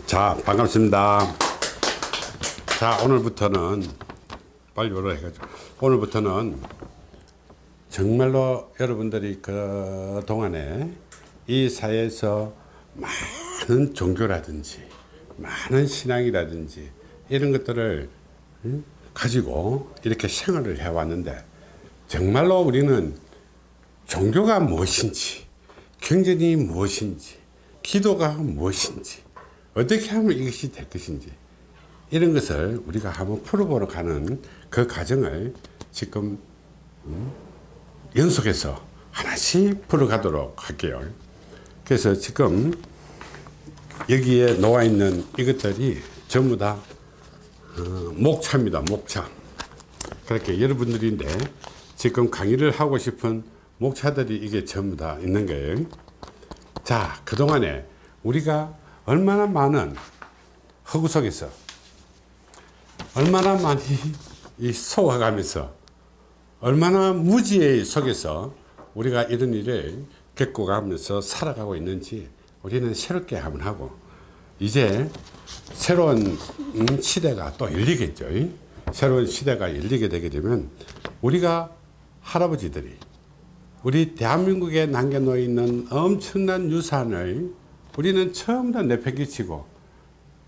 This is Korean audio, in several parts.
자, 반갑습니다. 자, 오늘부터는 빨리 오라 해가지고 오늘부터는 정말로 여러분들이 그 동안에 이 사회에서 많은 종교라든지 많은 신앙이라든지 이런 것들을 가지고 이렇게 생활을 해왔는데, 정말로 우리는 종교가 무엇인지, 경전이 무엇인지, 기도가 무엇인지, 어떻게 하면 이것이 될 것인지, 이런 것을 우리가 한번 풀어보러 가는 그 과정을 지금 연속해서 하나씩 풀어가도록 할게요. 그래서 지금 여기에 놓아 있는 이것들이 전부 다 목차입니다. 목차. 그렇게 여러분들인데 지금 강의를 하고 싶은 목차들이 이게 전부 다 있는 거예요. 자, 그동안에 우리가 얼마나 많은 허구 속에서 얼마나 많이 소화가면서 얼마나 무지의 속에서 우리가 이런 일을 겪어가면서 살아가고 있는지 우리는 새롭게 한번 하고, 이제 새로운 시대가 또 열리겠죠. 새로운 시대가 열리게 되게 되면 우리가 할아버지들이 우리 대한민국에 남겨놓여 있는 엄청난 유산을 우리는 처음 다 내팽개치고,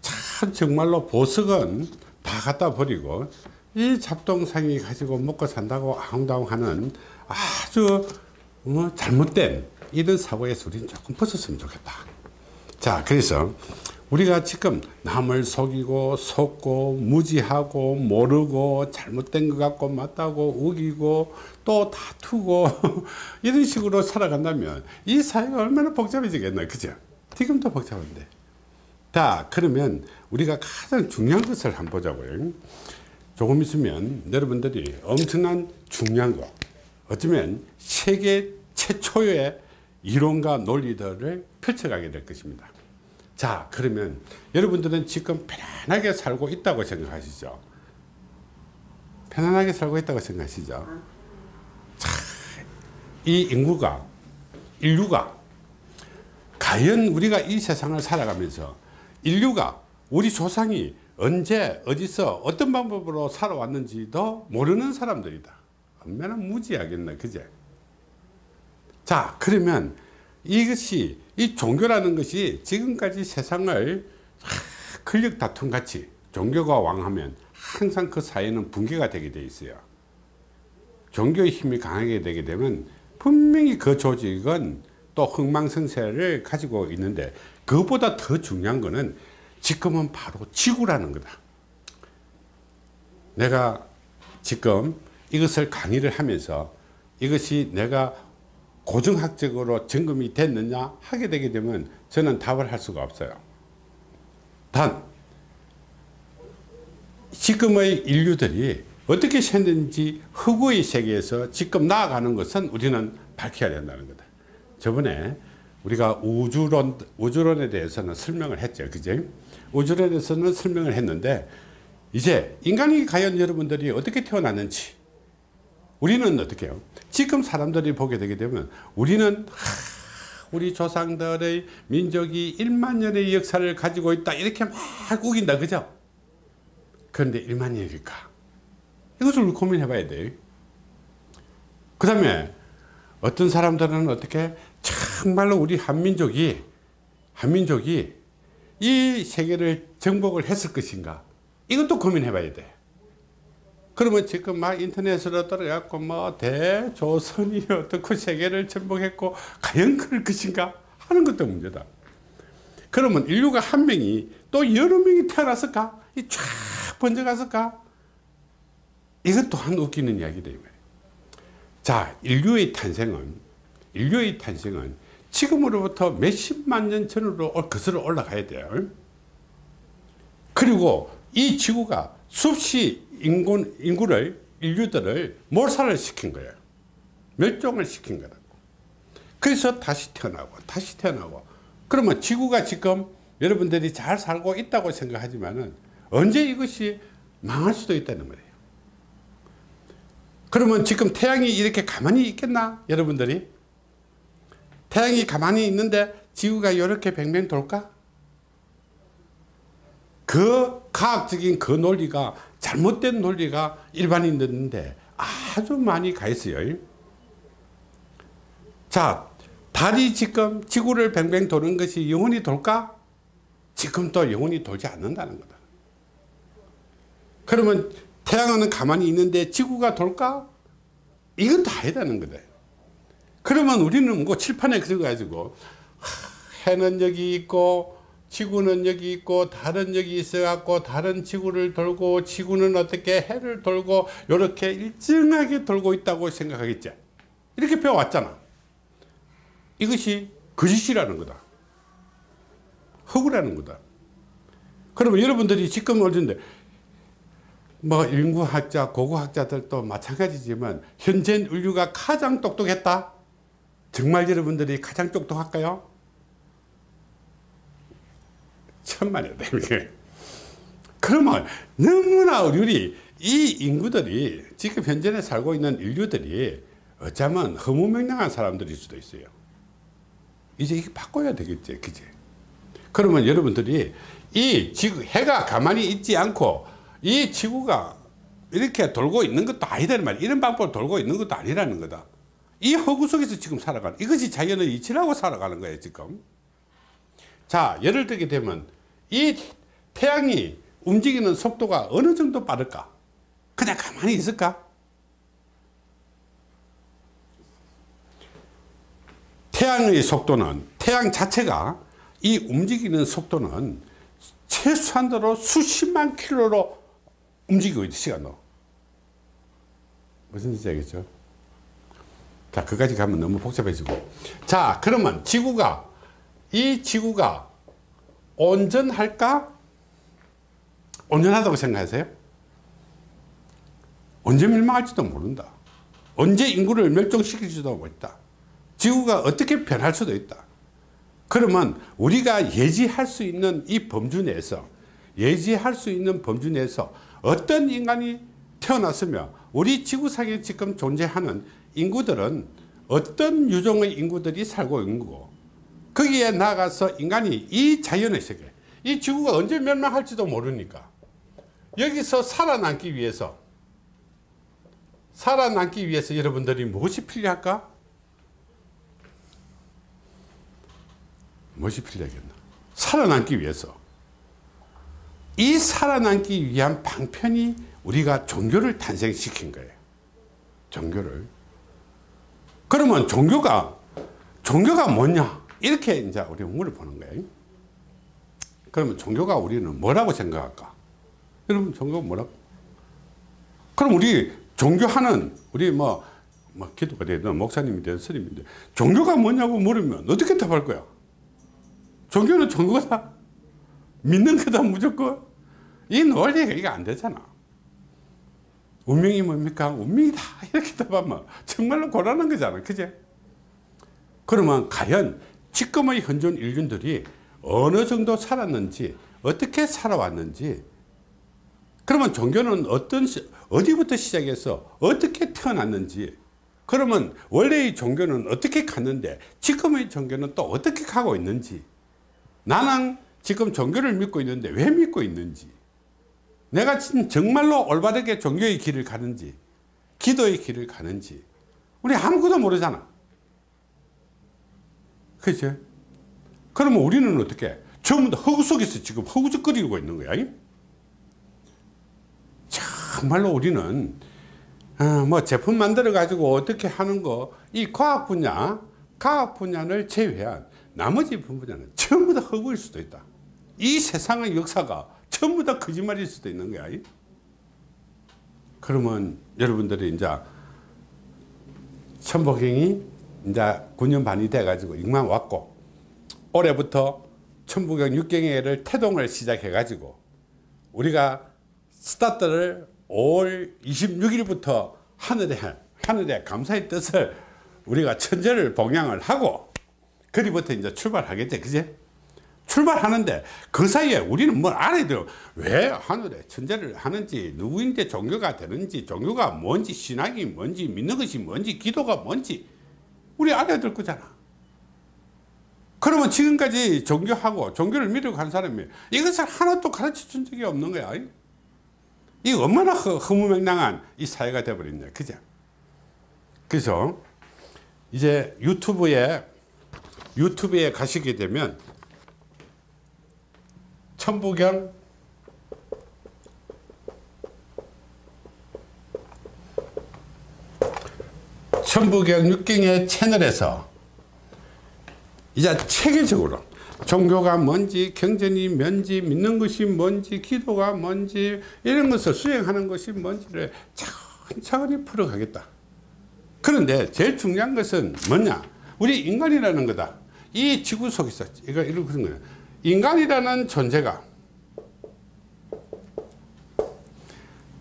참 정말로 보석은 다 갖다 버리고 이 잡동사니 가지고 먹고 산다고 아웅다웅하는 아주 잘못된 이런 사고에서 우리는 조금 벗었으면 좋겠다. 자, 그래서 우리가 지금 남을 속이고 속고 무지하고 모르고 잘못된 것 같고 맞다고 우기고 또 다투고 이런 식으로 살아간다면 이 사회가 얼마나 복잡해지겠나, 그죠? 지금도 복잡한데. 자, 그러면 우리가 가장 중요한 것을 한번 보자고요. 조금 있으면 여러분들이 엄청난 중요한 거, 어쩌면 세계 최초의 이론과 논리들을 펼쳐가게 될 것입니다. 자, 그러면 여러분들은 지금 편안하게 살고 있다고 생각하시죠? 편안하게 살고 있다고 생각하시죠? 자, 이 인류가 과연 우리가 이 세상을 살아가면서 인류가, 우리 조상이 언제 어디서 어떤 방법으로 살아왔는지도 모르는 사람들이다. 얼마나 무지하겠나, 그제? 자, 그러면 이것이, 이 종교라는 것이 지금까지 세상을 권력 다툼 같이 종교가 왕하면 항상 그 사회는 붕괴가 되게 돼 있어요. 종교의 힘이 강하게 되게 되면 분명히 그 조직은 또 흥망성쇠를 가지고 있는데, 그것보다 더 중요한 거는 지금은 바로 지구라는 거다. 내가 지금 이것을 강의를 하면서 이것이 내가 고증학적으로 점검이 됐느냐 하게 되게 되면 저는 답을 할 수가 없어요. 단 지금의 인류들이 어떻게 생겼는지 허구의 세계에서 지금 나아가는 것은 우리는 밝혀야 된다는 거다. 저번에 우리가 우주론에 대해서는 설명을 했죠, 그죠? 우주론에 대해서는 설명을 했는데, 이제 인간이 과연 여러분들이 어떻게 태어났는지 우리는 어떻게 해요? 지금 사람들이 보게 되게 되면 우리는 우리 조상들의 민족이 1만 년의 역사를 가지고 있다, 이렇게 막 우긴다, 그죠? 그런데 1만 년일까? 이것을 고민해 봐야 돼요. 그 다음에 어떤 사람들은 어떻게 정말로 우리 한민족이 이 세계를 정복을 했을 것인가, 이것도 고민해 봐야 돼. 그러면 지금 막 인터넷으로 떨어갖고 뭐 대조선이 어떻게 세계를 정복했고 과연 그럴 것인가 하는 것도 문제다. 그러면 인류가 한 명이 또 여러 명이 태어났을까? 이 쫙 번져갔을까? 이것 또한 웃기는 이야기다. 자, 인류의 탄생은 지금으로부터 몇십만 년 전으로 거슬러 올라가야 돼요. 그리고 이 지구가 수없이 인류들을 몰살을 시킨 거예요. 멸종을 시킨 거라고. 그래서 다시 태어나고. 그러면 지구가 지금 여러분들이 잘 살고 있다고 생각하지만은 언제 이것이 망할 수도 있다는 거예요. 그러면 지금 태양이 이렇게 가만히 있겠나, 여러분들이? 태양이 가만히 있는데 지구가 이렇게 뱅뱅 돌까? 그 과학적인 그 논리가 잘못된 논리가 일반인들인데 아주 많이 가 있어요. 자, 달이 지금 지구를 뱅뱅 도는 것이 영원히 돌까? 지금도 영원히 돌지 않는다는 거다. 그러면 태양은 가만히 있는데 지구가 돌까? 이건 다 해야 되는 거다. 그러면 우리는 뭐 칠판에 그려가지고 해는 여기 있고 지구는 여기 있고 달은 여기 있어갖고 달은 지구를 돌고 지구는 어떻게 해를 돌고 이렇게 일정하게 돌고 있다고 생각하겠지. 이렇게 배워왔잖아. 이것이 거짓이라는 거다. 허구라는 거다. 그러면 여러분들이 지금 어딘데 뭐 인구학자, 고고학자들도 마찬가지지만 현재 인류가 가장 똑똑했다? 정말 여러분들이 가장 똑똑할까요? 천만이다. 그러면 너무나 우리 이 인구들이 지금 현재 살고 있는 인류들이 어쩌면 허무맹랑한 사람들일 수도 있어요. 이제 이게 바꿔야 되겠지, 그지? 그러면 여러분들이 이 지구, 해가 가만히 있지 않고 이 지구가 이렇게 돌고 있는 것도 아니라는 말이야. 이런 방법으로 돌고 있는 것도 아니라는 거다. 이 허구 속에서 지금 살아가는, 이것이 자연의 이치라고 살아가는 거예요, 지금. 자, 예를 들게 되면 이 태양이 움직이는 속도가 어느 정도 빠를까? 그냥 가만히 있을까? 태양의 속도는, 태양 자체가 이 움직이는 속도는 최소한으로 수십만 킬로로 움직이고 있는 시간으로. 무슨 뜻인지 알겠죠? 자, 그까지 가면 너무 복잡해지고. 자, 그러면 지구가, 이 지구가 온전할까? 온전하다고 생각하세요? 언제 멸망할지도 모른다. 언제 인구를 멸종시킬지도 모른다. 지구가 어떻게 변할 수도 있다. 그러면 우리가 예지할 수 있는 이 범주 내에서, 예지할 수 있는 범주 내에서 어떤 인간이 태어났으며 우리 지구상에 지금 존재하는 인구들은 어떤 유종의 인구들이 살고 있는 거고, 거기에 나가서 인간이 이 자연의 세계, 이 지구가 언제 멸망할지도 모르니까 여기서 살아남기 위해서 여러분들이 무엇이 필요할까? 무엇이 필요하겠나? 살아남기 위해서. 이 살아남기 위한 방편이 우리가 종교를 탄생시킨 거예요. 종교를. 그러면 종교가 뭐냐? 이렇게 이제 우리 물어보는 거예요. 그러면 종교가 우리는 뭐라고 생각할까? 여러분, 종교가 뭐라고? 그럼 우리 종교하는, 우리 기도가 되든 목사님이 되든 스님인데, 종교가 뭐냐고 물으면 어떻게 답할 거야? 종교는 종교다. 믿는 거다, 무조건. 이 논리가 이게 안 되잖아. 운명이 뭡니까? 운명이다. 이렇게 답하면 정말로 곤란한 거잖아. 그제? 그러면 과연 지금의 현존 인류들이 어느 정도 살았는지, 어떻게 살아왔는지, 그러면 종교는 어디부터 시작해서 어떻게 태어났는지, 그러면 원래의 종교는 어떻게 갔는데 지금의 종교는 또 어떻게 가고 있는지, 나는 지금 종교를 믿고 있는데 왜 믿고 있는지, 내가 정말로 올바르게 종교의 길을 가는지, 기도의 길을 가는지, 우리 아무것도 모르잖아. 그치? 그러면 우리는 어떻게? 전부 다 허구 속에서 지금 허구적거리고 있는 거야. 정말로 우리는 제품 만들어 가지고 어떻게 하는 거, 이 과학 분야를 제외한 나머지 분야는 전부 다 허구일 수도 있다. 이 세상의 역사가 전부 다 거짓말일 수도 있는 거야. 그러면 여러분들이 이제 천복행이 이제 9년 반이 돼 가지고 임만 왔고, 올해부터 천부경 6경회를 태동을 시작해 가지고 우리가 스타트를 5월 26일부터 하늘에 감사의 뜻을 우리가 천재를 봉양을 하고, 그리부터 이제 출발하겠지, 그제? 출발하는데 그 사이에 우리는 뭘 알아야 돼요. 왜 하늘에 천재를 하는지, 누구인데 종교가 되는지, 종교가 뭔지, 신학이 뭔지, 믿는 것이 뭔지, 기도가 뭔지 우리 알아야 될 거잖아. 그러면 지금까지 종교하고 종교를 믿으려고 한 사람이 이것을 하나도 가르쳐 준 적이 없는 거야. 이 얼마나 허무맹랑한 이 사회가 되어버렸냐. 그죠? 그래서 이제 유튜브에 가시게 되면 천부경 육경의 채널에서 이제 체계적으로 종교가 뭔지, 경전이 뭔지, 믿는 것이 뭔지, 기도가 뭔지, 이런 것을 수행하는 것이 뭔지를 차근차근히 풀어가겠다. 그런데 제일 중요한 것은 뭐냐? 우리 인간이라는 거다. 이 지구 속에서 이런 거예요. 인간이라는 존재가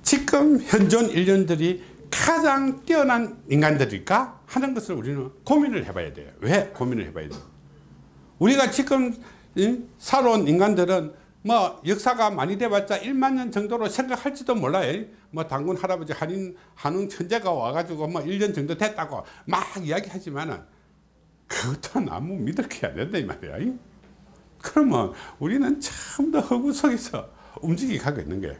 지금 현존 인류들이 가장 뛰어난 인간들일까 하는 것을 우리는 고민을 해봐야 돼요. 왜 고민을 해봐야 돼요? 우리가 지금 살아온 인간들은 뭐 역사가 많이 돼봤자 1만 년 정도로 생각할지도 몰라요. 뭐 당군 할아버지 한웅 천재가 와가지고 뭐 1년 정도 됐다고 막 이야기하지만은 그것도 아무 믿을 게 안 된다 이 말이야. 그러면 우리는 참더 허구 속에서 움직이고 있는 거예요.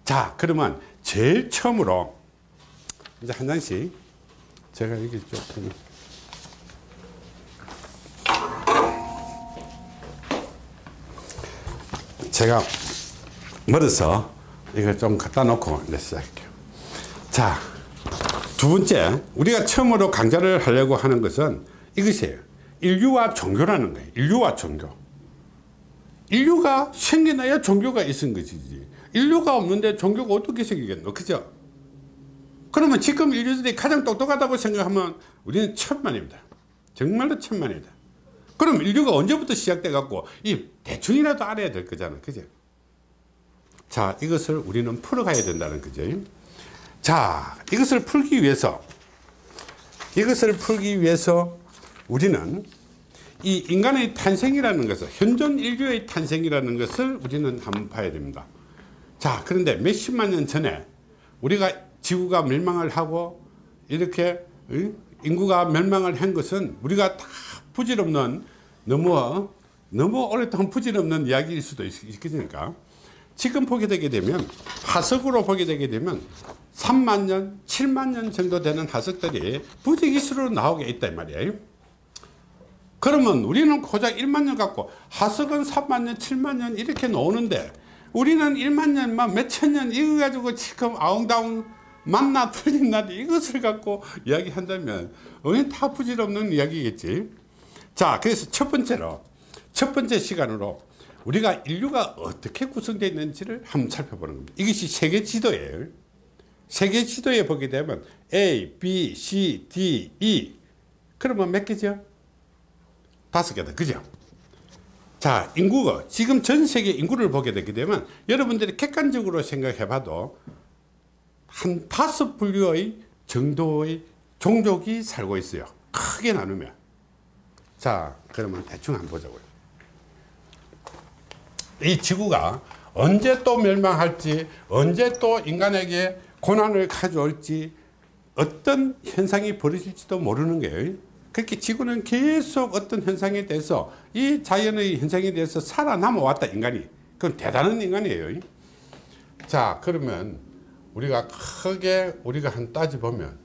자, 그러면 제일 처음으로 이제 한 장씩 제가 여기 조금 제가 멀어서 이거 좀 갖다 놓고 이제 시작할게요. 자, 두 번째 우리가 처음으로 강좌를 하려고 하는 것은 이것이에요. 인류와 종교라는 거예요. 인류와 종교. 인류가 생겨나야 종교가 있은 것이지. 인류가 없는데 종교가 어떻게 생기겠노? 그죠? 그러면 지금 인류들이 가장 똑똑하다고 생각하면 우리는 천만입니다. 정말로 천만이다. 그럼 인류가 언제부터 시작돼 갖고 이 대충이라도 알아야 될 거잖아. 그죠? 자, 이것을 우리는 풀어가야 된다는 거죠. 자, 이것을 풀기 위해서 우리는 이 인간의 탄생이라는 것을, 현존 인류의 탄생이라는 것을 우리는 한번 봐야 됩니다. 자, 그런데 몇십만 년 전에 우리가 지구가 멸망을 하고 이렇게 인구가 멸망을 한 것은 우리가 다 부질없는 너무 오랫동안 부질없는 이야기일 수도 있겠으니까 지금 보게 되게 되면 화석으로 보게 되게 되면 3만 년, 7만 년 정도 되는 화석들이 부지기수로 나오게 있다 이 말이에요. 그러면 우리는 고작 1만 년 갖고 화석은 3만 년, 7만 년 이렇게 나오는데 우리는 1만 년만 몇천 년 이거 가지고 지금 아웅다웅 만나 틀린 날 이것을 갖고 이야기한다면 우리는 다 부질없는 이야기겠지. 자, 그래서 첫 번째 시간으로 우리가 인류가 어떻게 구성되어 있는지를 한번 살펴보는 겁니다. 이것이 세계 지도예요. 세계 지도에 보게 되면 A, B, C, D, E 그러면 몇 개죠? 5개다. 그죠? 자, 인구가 지금 전 세계 인구를 보게 되게 되면 여러분들이 객관적으로 생각해 봐도 한 5분류의 정도의 종족이 살고 있어요. 크게 나누면. 자, 그러면 대충 한번 보자고요. 이 지구가 언제 또 멸망할지, 언제 또 인간에게 고난을 가져올지, 어떤 현상이 벌어질지도 모르는 거예요. 그렇게 지구는 계속 어떤 현상에 대해서, 이 자연의 현상에 대해서 살아남아 왔다, 인간이. 그건 대단한 인간이에요. 자, 그러면 우리가 크게 우리가 한 따져보면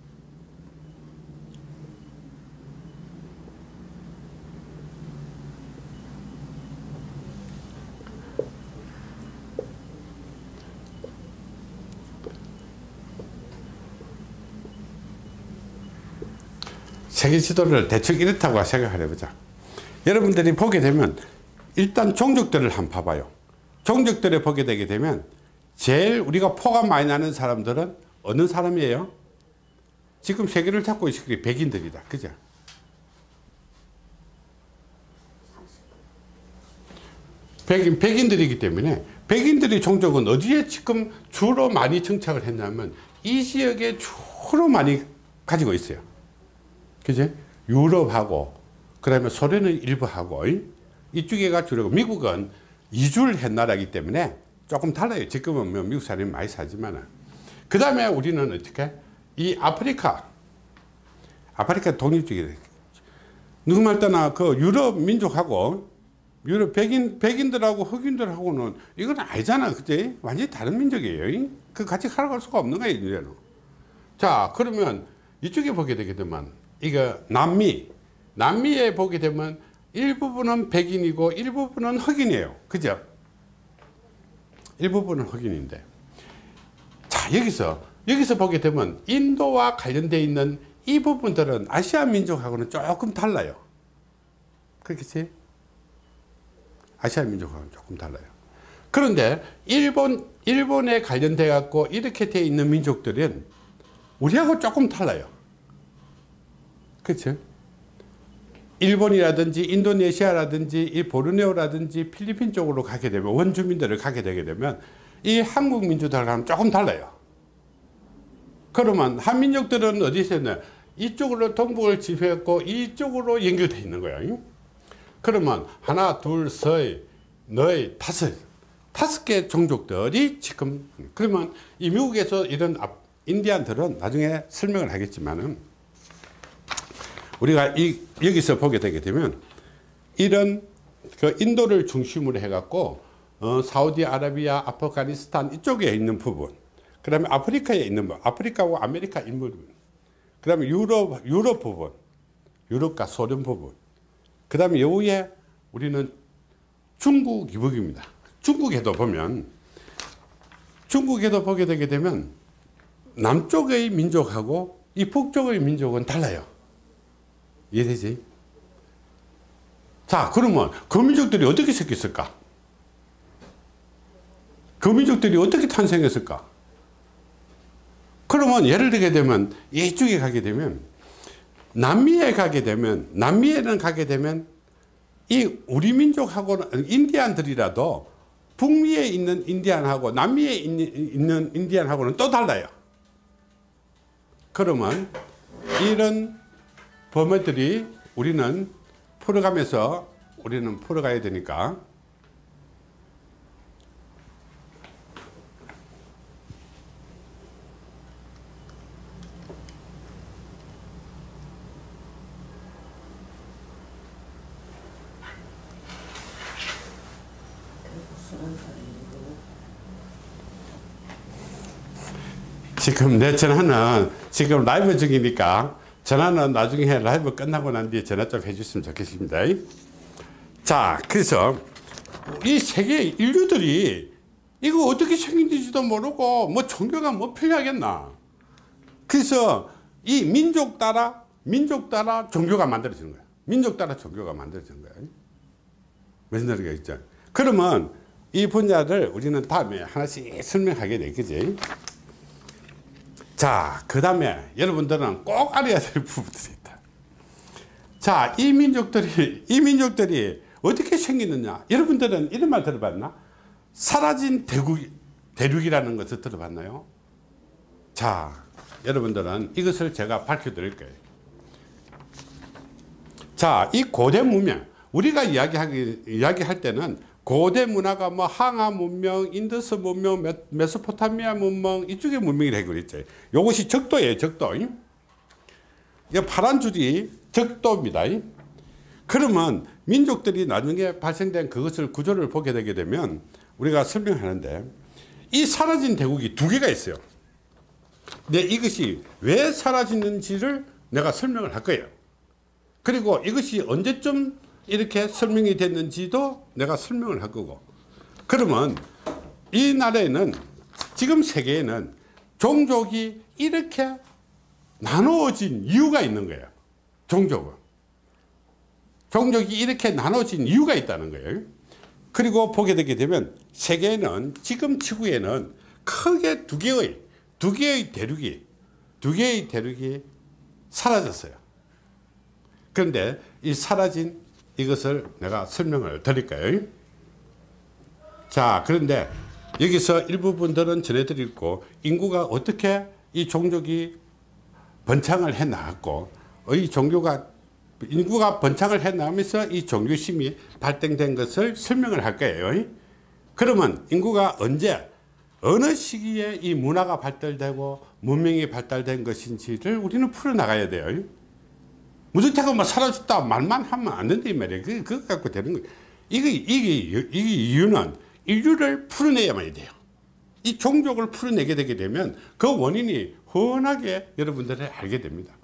세계 지도를 대충 이렇다고 생각을 해보자. 여러분들이 보게 되면 일단 종족들을 한번 봐봐요. 종족들을 보게 되게 되면 제일 우리가 포가 많이 나는 사람들은 어느 사람이에요? 지금 세계를 잡고 있을 게 백인들이다. 그죠? 백인들이기 때문에 백인들의 종족은 어디에 지금 주로 많이 정착을 했냐면 이 지역에 주로 많이 가지고 있어요. 그죠? 유럽하고 그 다음에 소련은 일부하고 이쪽에가 주로 미국은 이주를 한 나라이기 때문에 조금 달라요. 지금은 뭐 미국 사람이 많이 사지만 그 다음에 우리는 어떻게 이 아프리카 독립주의 누구 말 때나 그 유럽 민족하고 유럽 백인들하고 흑인들하고는 이건 아니잖아. 그치? 완전히 다른 민족이에요. 그 같이 살아갈 수가 없는 거예요, 이제는. 자, 그러면 이쪽에 보게 되게 되면, 이거 남미에 보게 되면 일부분은 백인이고 일부분은 흑인이에요. 그죠? 일부분은 흑인인데. 자, 여기서 보게 되면 인도와 관련되어 있는 이 부분들은 아시아 민족하고는 조금 달라요. 그렇겠지? 아시아 민족하고는 조금 달라요. 그런데 일본에 관련돼 갖고 이렇게 되어 있는 민족들은 우리하고 조금 달라요. 그렇죠? 일본이라든지 인도네시아라든지 이 보르네오라든지 필리핀 쪽으로 가게 되면, 원주민들을 가게 되게 되면 이 한국 민족들하고는 조금 달라요. 그러면 한민족들은 어디서 있냐? 이쪽으로 동북을 지배했고 이쪽으로 연결되어 있는 거예요. 그러면 하나, 둘, 셋, 넷, 다섯 개 종족들이 지금, 그러면 이 미국에서 이런 인디안들은 나중에 설명을 하겠지만은, 우리가 여기서 보게 되게 되면 이런 그 인도를 중심으로 해갖고 사우디아라비아, 아프가니스탄 이쪽에 있는 부분, 그 다음에 아프리카에 있는 부분, 아프리카하고 아메리카 인물, 그 다음에 유럽 부분, 유럽과 소련 부분, 그 다음에 여기에 우리는 중국 이북입니다. 중국에도 보게 되게 되면 남쪽의 민족하고 이 북쪽의 민족은 달라요. 이해되지? 자, 그러면 그 민족들이 어떻게 섞였을까? 그 민족들이 어떻게 탄생했을까? 그러면 예를 들게 되면 이쪽에 가게 되면 남미에는 가게 되면 이 우리 민족하고는 인디안들이라도 북미에 있는 인디안하고 남미에 있는 인디안하고는 또 달라요. 그러면 이런 범위들이 우리는 풀어가야 되니까, 지금 내 전화는 지금 라이브 중이니까 전화는 나중에 라이브 끝나고 난 뒤에 전화 좀 해주시면 좋겠습니다. 자, 그래서 이 세계 인류들이 이거 어떻게 생긴지도 모르고 뭐 종교가 뭐 필요하겠나. 그래서 이 민족 따라 종교가 만들어지는 거야. 민족 따라 종교가 만들어지는 거야. 무슨 소리가 있죠? 그러면 이 분야를 우리는 다음에 하나씩 설명하게 돼, 그지? 자, 그 다음에 여러분들은 꼭 알아야 될 부분들이 있다. 자, 이 민족들이 어떻게 생기느냐? 여러분들은 이런 말 들어봤나? 사라진 대륙이라는 것을 들어봤나요? 자, 여러분들은 이것을 제가 밝혀드릴 거예요. 자, 이 고대 문명, 우리가 이야기할 때는 고대 문화가 뭐 항아 문명, 인더스 문명, 메소포타미아 문명, 이쪽의 문명이라고 그랬죠. 이것이 적도예요, 적도. 이 파란 줄이 적도입니다. 그러면 민족들이 나중에 발생된 그것을 구조를 보게 되게 되면 우리가 설명하는데, 이 사라진 대국이 두 개가 있어요. 근데 이것이 왜 사라지는지를 내가 설명을 할 거예요. 그리고 이것이 언제쯤 이렇게 설명이 됐는지도 내가 설명을 할 거고. 그러면 이 나라에는, 지금 세계에는 종족이 이렇게 나누어진 이유가 있는 거예요. 종족이 이렇게 나눠진 이유가 있다는 거예요. 그리고 보게 되게 되면 세계에는, 지금 지구에는 크게 두 개의 대륙이 사라졌어요. 그런데 이 사라진 이것을 내가 설명을 드릴까요? 자, 그런데 여기서 일부분들은 전해드리고, 인구가 어떻게 이 종족이 번창을 해 나갔고, 인구가 번창을 해 나가면서 이 종교심이 발생된 것을 설명을 할 거예요. 그러면 인구가 어느 시기에 이 문화가 발달되고 문명이 발달된 것인지를 우리는 풀어나가야 돼요. 무주택은 뭐 사라졌다 말만 하면 안 된다 이 말이에요. 그거 갖고 되는 거예요. 이게 이유는 인류를 풀어내야만 돼요. 이 종족을 풀어내게 되게 되면 그 원인이 훤하게 여러분들이 알게 됩니다.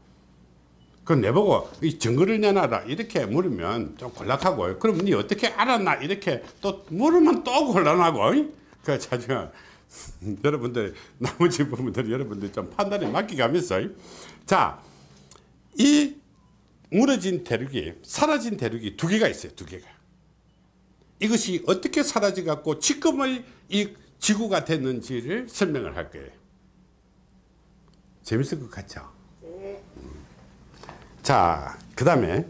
그럼 내보고 이 증거를 내놔라 이렇게 물으면 좀 곤란하고, 그럼 니 어떻게 알았나 이렇게 또 물으면 또 곤란하고, 그 자주 여러분들 나머지 부분들 여러분들 좀 판단에 맡기가면서, 자, 이 무너진 대륙이, 사라진 대륙이 두 개가 있어요. 두 개가. 이것이 어떻게 사라져 갖고 지금의 이 지구가 됐는지를 설명을 할 거예요. 재밌을 것 같죠? 자, 그 다음에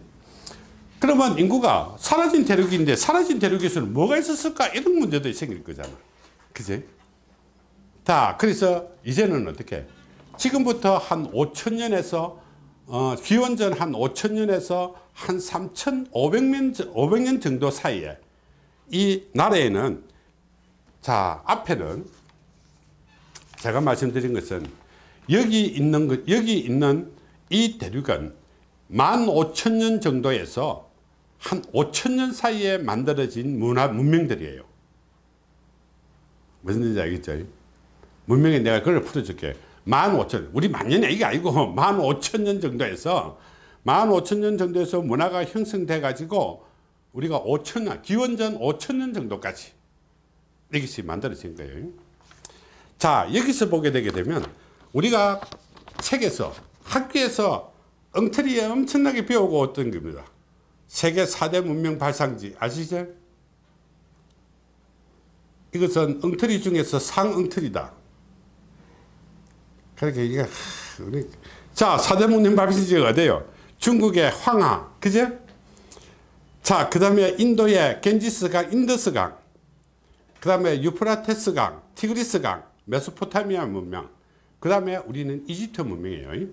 그러면 인구가 사라진 대륙인데 사라진 대륙에서는 뭐가 있었을까? 이런 문제도 생길 거잖아. 그지? 자, 그래서 이제는 어떻게? 지금부터 한 5,000년에서 기원전 한 5,000년에서 한 3,500년 정도 사이에 이 나라에는, 자, 앞에는 제가 말씀드린 것은 여기 있는 이 대륙은 15,000년 정도에서 한 5,000년 사이에 만들어진 문명들이에요. 무슨 뜻인지 알겠죠? 문명에 내가 그걸 풀어줄게. 15,000년, 우리 만년이 이게 아니고 15,000년 정도에서 15,000년 정도에서 문화가 형성돼 가지고 우리가 5,000년, 기원전 5,000년 정도까지 이것이 만들어진 거예요. 자, 여기서 보게 되게 되면 우리가 책에서, 학교에서 엉터리에 엄청나게 배우고 왔던 겁니다. 세계 4대 문명 발상지 아시죠? 이것은 엉터리 중에서 상엉터리다. 그렇게 이게 자, 4대 문명 발상지가 어디예요? 중국의 황하, 그죠? 자, 그 다음에 인도의 겐지스강, 인더스강, 그 다음에 유프라테스강, 티그리스강, 메소포타미아 문명, 그 다음에 우리는 이집트 문명이에요.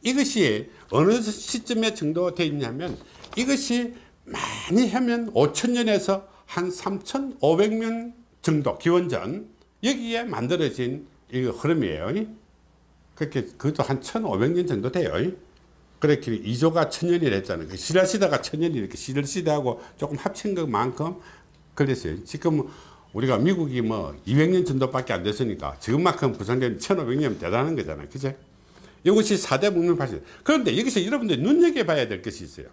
이것이 어느 시점에 정도 되어 있냐면, 이것이 많이 하면 5,000년에서 한 3,500년 정도 기원전 여기에 만들어진 이 흐름이에요. 그렇게 그것도 한 1,500년 정도 돼요. 그렇게 2조가 1,000년이라 했잖아요. 그 신라시대가 1,000년이 이렇게 신라시대하고 조금 합친 것만큼 그랬어요. 지금 우리가 미국이 뭐 200년 정도밖에 안 됐으니까 지금만큼 부상되면 1,500년 대단한 거잖아요. 그죠? 이것이 4대 문명 발전. 그런데 여기서 여러분들 눈여겨봐야 될 것이 있어요.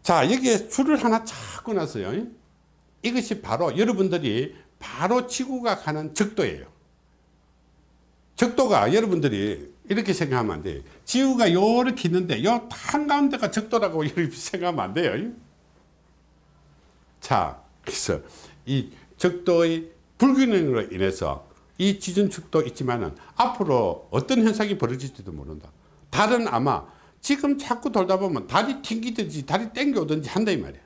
자, 여기에 줄을 하나 찾고 나서요. 이것이 바로 여러분들이 바로 지구가 가는 적도예요. 적도가 여러분들이 이렇게 생각하면 안 돼요. 지구가 요렇게 있는데 요 한가운데가 적도라고 이렇게 생각하면 안 돼요. 자, 그래서 이 적도의 불균형으로 인해서 이 지진축도 있지만은 앞으로 어떤 현상이 벌어질지도 모른다. 달은 아마 지금 자꾸 돌다 보면 달이 튕기든지 달이 땡겨오든지 한다 이 말이야.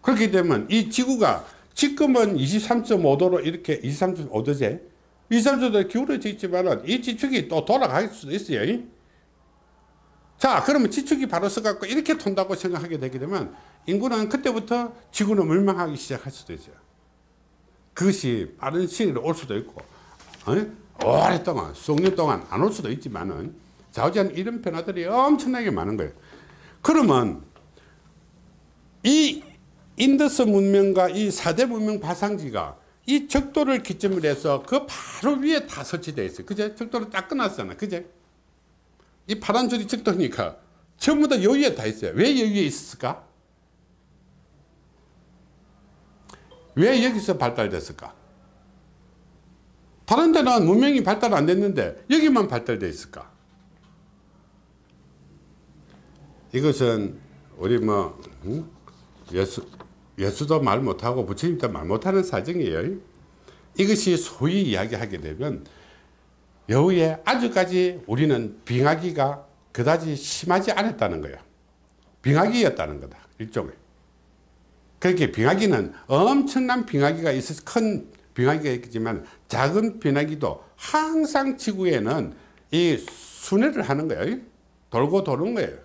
그렇게 되면 이 지구가 지금은 23.5도로 이렇게 23.5도제 23도로 기울어져 있지만은 이 지축이 또 돌아갈 수도 있어요. 자, 그러면 지축이 바로 서갖고 이렇게 돈다고 생각하게 되게 되면 인구는 그때부터 지구는 멸망하기 시작할 수도 있어요. 그것이 빠른 시일에 올 수도 있고, 오랫동안, 수억 년 동안 안 올 수도 있지만은, 좌우지간 이런 변화들이 엄청나게 많은 거예요. 그러면, 이 인더스 문명과 이 4대 문명 발상지가 이 적도를 기점으로 해서 그 바로 위에 다 설치되어 있어요. 그제? 적도를 딱 끊었잖아. 그제? 이 파란 줄이 적도니까 전부 다 여기에 다 있어요. 왜 여기에 있었을까? 왜 여기서 발달됐을까? 다른 데는 문명이 발달 안 됐는데 여기만 발달되어 있을까? 이것은 우리 뭐 예수도 말 못하고 부처님도 말 못하는 사정이에요. 이것이 소위 이야기하게 되면 여우에 아직까지 우리는 빙하기가 그다지 심하지 않았다는 거야. 빙하기였다는 거다. 일종의. 그렇게 빙하기는 엄청난 빙하기가 있어서 큰 빙하기가 있겠지만 작은 빙하기도 항상 지구에는 이 순회를 하는 거예요. 돌고 도는 거예요.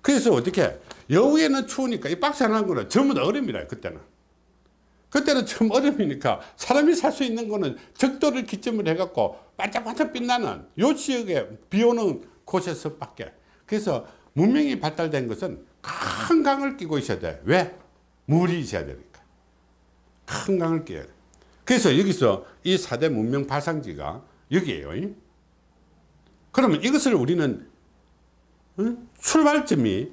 그래서 어떻게 여우에는 추우니까 이 박스 하나 거는 전부 다 얼음이라 그때는. 그때는 처음 얼음이니까 사람이 살 수 있는 거는 적도를 기점으로 해갖고 반짝반짝 빛나는 요 지역에 비 오는 곳에서밖에 그래서 문명이 발달된 것은 큰 강을 끼고 있어야 돼. 왜? 물이 있어야 되니까. 큰 강을 끼어야 돼. 그래서 여기서 이 4대 문명 발상지가 여기에요. 그러면 이것을 우리는 출발점이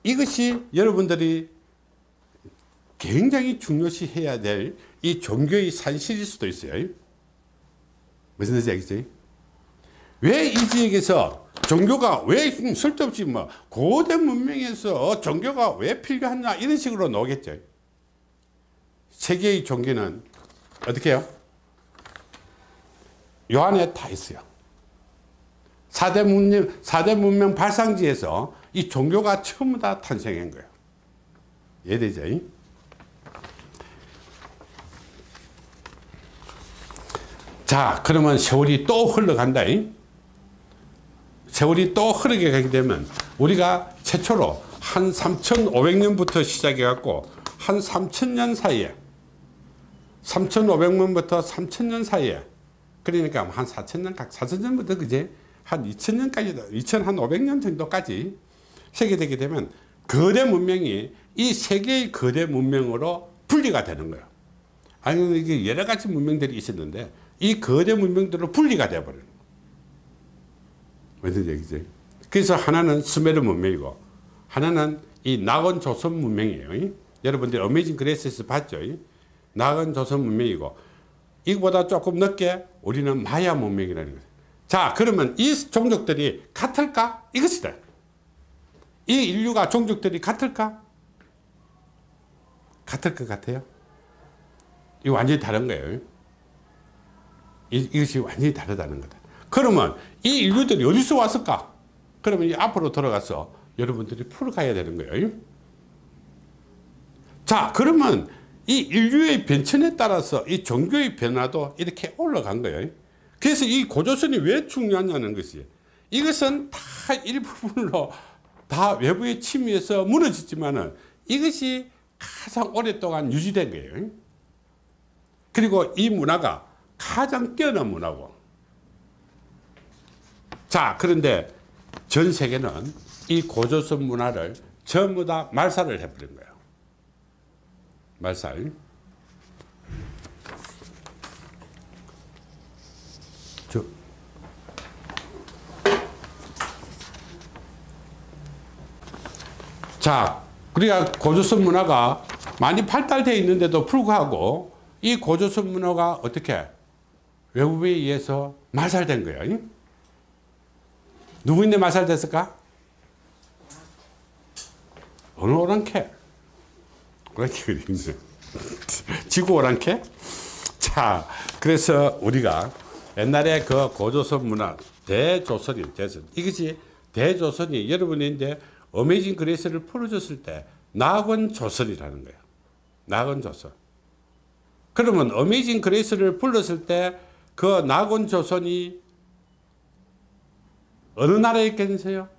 이것이 여러분들이 굉장히 중요시 해야 될 이 종교의 산실일 수도 있어요. 무슨 뜻인지 알겠어요? 왜 이 지역에서 종교가 왜 쓸데없이 뭐 고대 문명에서 종교가 왜 필요하냐 이런 식으로 나오겠죠. 세계의 종교는 어떻게 해요? 요 안에 다 있어요. 4대 문명 발상지에서 이 종교가 전부 다 탄생한 거예요. 이해되죠? 자, 그러면 세월이 또 흘러간다. 세월이 또 흐르게 가게 되면 우리가 최초로 한 3,500년부터 시작해 갖고 한 3,000년 사이에 3,500년부터 3,000년 사이에 그러니까 한 4,000년, 4,000년부터 그제 한 2,000년까지, 2,500년 정도까지 세계되게 되면 거대 문명이 이 세계의 거대 문명으로 분리가 되는 거예요. 아니, 이게 여러 가지 문명들이 있었는데 이 거대 문명들로 분리가 되어버려요. 무슨 얘기지? 그래서 하나는 스메르 문명이고 하나는 이 낙원 조선 문명이에요. 여러분들 어메이징 그레이스에서 봤죠? 낙원 조선 문명이고 이거보다 조금 늦게 우리는 마야 문명이라는 거예요. 자, 그러면 이 종족들이 같을까? 이것이다. 이 인류가 종족들이 같을까? 같을 것 같아요? 이거 완전히 다른 거예요. 이것이 완전히 다르다는 거다. 그러면 이 인류들이 어디서 왔을까? 그러면 이 앞으로 돌아가서 여러분들이 풀어가야 되는 거예요. 자, 그러면 이 인류의 변천에 따라서 이 종교의 변화도 이렇게 올라간 거예요. 그래서 이 고조선이 왜 중요하냐는 것이 이것은 다 일부분으로 다 외부의 침입에서 무너졌지만은 이것이 가장 오랫동안 유지된 거예요. 그리고 이 문화가 가장 뛰어난 문화고. 자, 그런데 전 세계는 이 고조선 문화를 전부 다 말살을 해버린 거예요. 말살. 자, 우리가 고조선 문화가 많이 발달되어 있는데도 불구하고 이 고조선 문화가 어떻게 외부에 의해서 말살된 거예요. 누구인데 말살됐을까? 어느 오랑캐? 오랑캐가 있네. 지구 오랑캐? 자, 그래서 우리가 옛날에 그 고조선 문화, 대조선이, 이것이 대조선이 여러분이 이제 어메이징 그레이스를 풀어줬을 때 낙원조선이라는 거예요. 낙원조선. 그러면 어메이징 그레이스를 불렀을 때 그 낙원조선이 어느 나라에 있겠어요?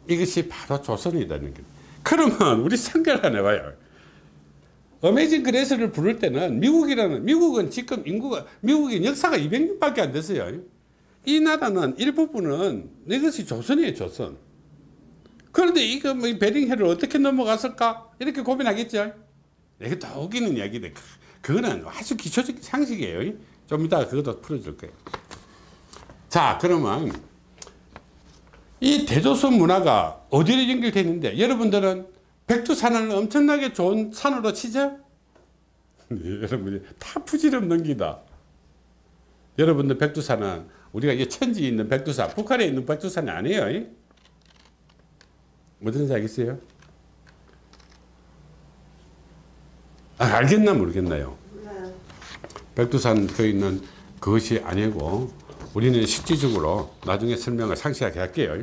이것이 바로 조선이라는 거예요. 그러면 우리 생각을 안 해봐요. 어메이징 그레이스를 부를 때는 미국은 지금 인구가, 미국의 역사가 200년밖에 안 됐어요. 이 나라는 일부분은 이것이 조선이에요, 조선. 그런데 이거 뭐 베링해를 어떻게 넘어갔을까? 이렇게 고민하겠죠. 이게 더 웃기는 이야기인데, 그거는 아주 기초적인 상식이에요. 좀 이따가 그것도 풀어줄 거예요. 자, 그러면 이 대조선 문화가 어디로 연결되어 있는데, 여러분들은 백두산을 엄청나게 좋은 산으로 치죠? 네, 여러분이 다 부질없는 기다. 여러분들 백두산은 우리가 이 천지에 있는 백두산, 북한에 있는 백두산이 아니에요. 뭐든지 알겠어요? 알겠나 모르겠나요? 백두산 그 있는 그것이 아니고 우리는 실질적으로 나중에 설명을 상세하게 할게요.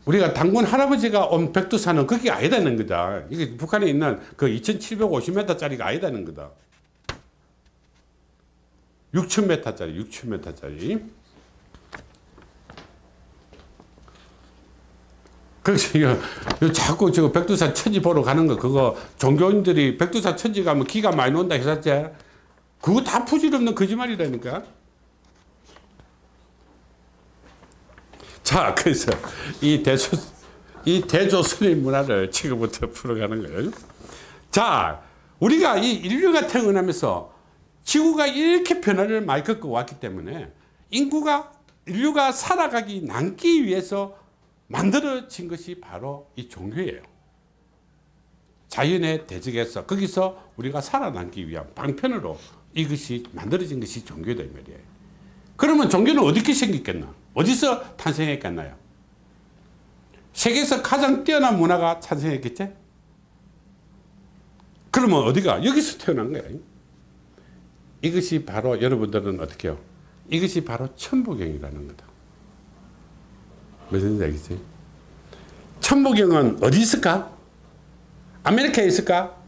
우리가 당군 할아버지가 온 백두산은 그게 아니다는 거다. 이게 북한에 있는 그 2750m짜리가 아니다는 거다. 6000m짜리, 6000m짜리. 그래서 이거 자꾸 저 백두산 천지 보러 가는 거, 그거 종교인들이 백두산 천지 가면 기가 많이 논다 했었지. 그거 다 부질없는 거짓말이라니까. 자, 그래서 이 대조선의 문화를 지금부터 풀어가는 거예요. 자, 우리가 이 인류가 태어나면서 지구가 이렇게 변화를 많이 겪어 왔기 때문에 인류가 살아가기 남기 위해서 만들어진 것이 바로 이 종교예요. 자연의 대적에서 거기서 우리가 살아남기 위한 방편으로 이것이 만들어진 것이 종교다 이 말이에요. 그러면 종교는 어떻게 생겼겠나? 어디서 탄생했겠나요? 세계에서 가장 뛰어난 문화가 탄생했겠지? 그러면 어디가? 여기서 태어난 거예요. 이것이 바로 여러분들은 어떻게 해요? 이것이 바로 천부경이라는 거다. 무슨 얘기지? 천부경은 어디 있을까? 아메리카에 있을까?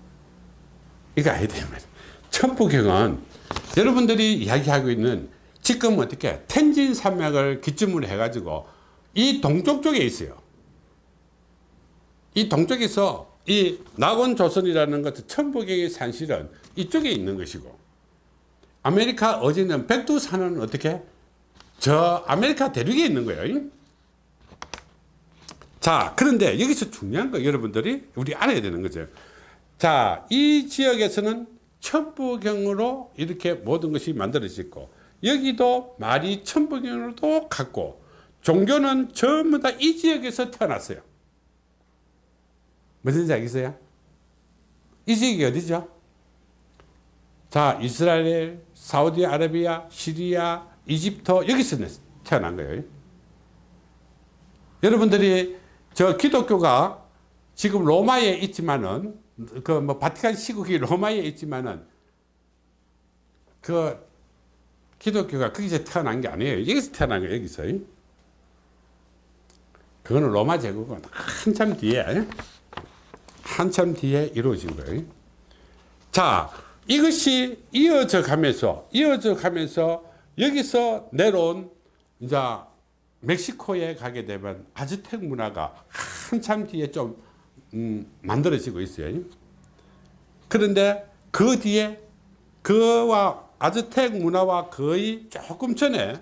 이거 아니다. 천부경은 여러분들이 이야기하고 있는 지금 어떻게 텐진 산맥을 기점으로 해가지고 이 동쪽 쪽에 있어요. 이 동쪽에서 이 낙원조선이라는 것은 천부경의 산실은 이쪽에 있는 것이고, 아메리카 어제는 백두산은 어떻게? 저 아메리카 대륙에 있는 거예요. 자, 그런데 여기서 중요한 거 여러분들이 우리 알아야 되는 거죠. 자, 이 지역에서는 천부경으로 이렇게 모든 것이 만들어졌고, 여기도 말이 천부경으로도 같고, 종교는 전부 다 이 지역에서 태어났어요. 무슨지 알겠어요? 이 지역이 어디죠? 자, 이스라엘, 사우디아라비아, 시리아, 이집트, 여기서 태어난 거예요. 여러분들이 저 기독교가 지금 로마에 있지만은, 그 뭐 바티칸 시국이 로마에 있지만은, 그 기독교가 거기서 태어난 게 아니에요. 여기서 태어난 거예요, 여기서. 그거는 로마 제국은 한참 뒤에 이루어진 거예요. 자, 이것이 이어져 가면서 여기서 내려온 이제 멕시코에 가게 되면 아즈텍 문화가 한참 뒤에 좀 만들어지고 있어요. 그런데 그 뒤에 그와 아즈텍 문화와 거의 조금 전에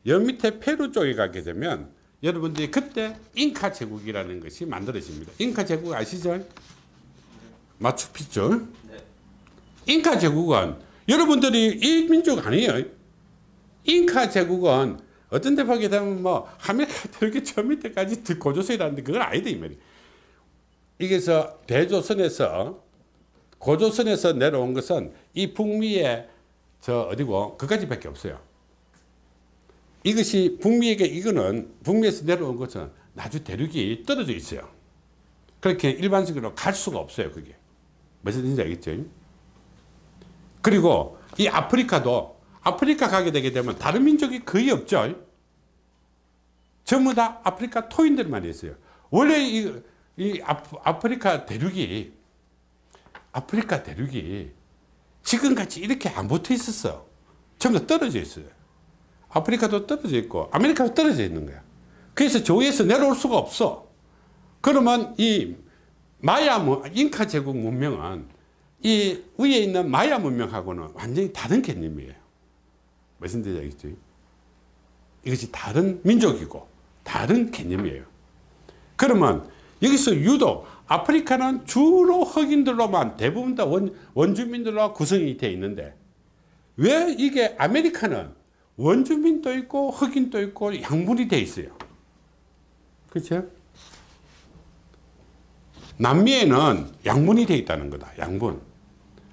여 밑에 페루 쪽에 가게 되면 여러분들이 그때 잉카 제국이라는 것이 만들어집니다. 잉카 제국 아시죠? 마추픽추. 잉카 제국은 여러분들이 이 민족 아니에요. 잉카 제국은 어떤 데 보게 되면 뭐 아메리카 대륙의 저 밑에까지 고조선이라는데 그건 아니다 이 말이에요. 이게서 대조선에서 고조선에서 내려온 것은 이 북미의 저 어디고 그까지밖에 없어요. 이것이 북미에게 이거는 북미에서 내려온 것은 아주 대륙이 떨어져 있어요. 그렇게 일반적으로 갈 수가 없어요. 그게 무슨 뜻인지 알겠죠? 그리고 이 아프리카 가게 되게 되면 다른 민족이 거의 없죠. 전부 다 아프리카 토인들만 있어요. 원래 이 아프리카 대륙이 지금같이 이렇게 안 붙어 있었어. 전부 다 떨어져 있어요. 아프리카도 떨어져 있고 아메리카도 떨어져 있는 거야. 그래서 저 위에서 내려올 수가 없어. 그러면 이 잉카 제국 문명은 이 위에 있는 마야 문명하고는 완전히 다른 개념이에요. 무슨 뜻인지 알겠죠? 이것이 다른 민족이고 다른 개념이에요. 그러면 여기서 유독 아프리카는 주로 흑인들로만 대부분 다 원주민들로 구성이 되어 있는데, 왜 이게 아메리카는 원주민도 있고 흑인도 있고 양분이 되어 있어요. 그렇죠? 남미에는 양분이 되어 있다는 거다. 양분.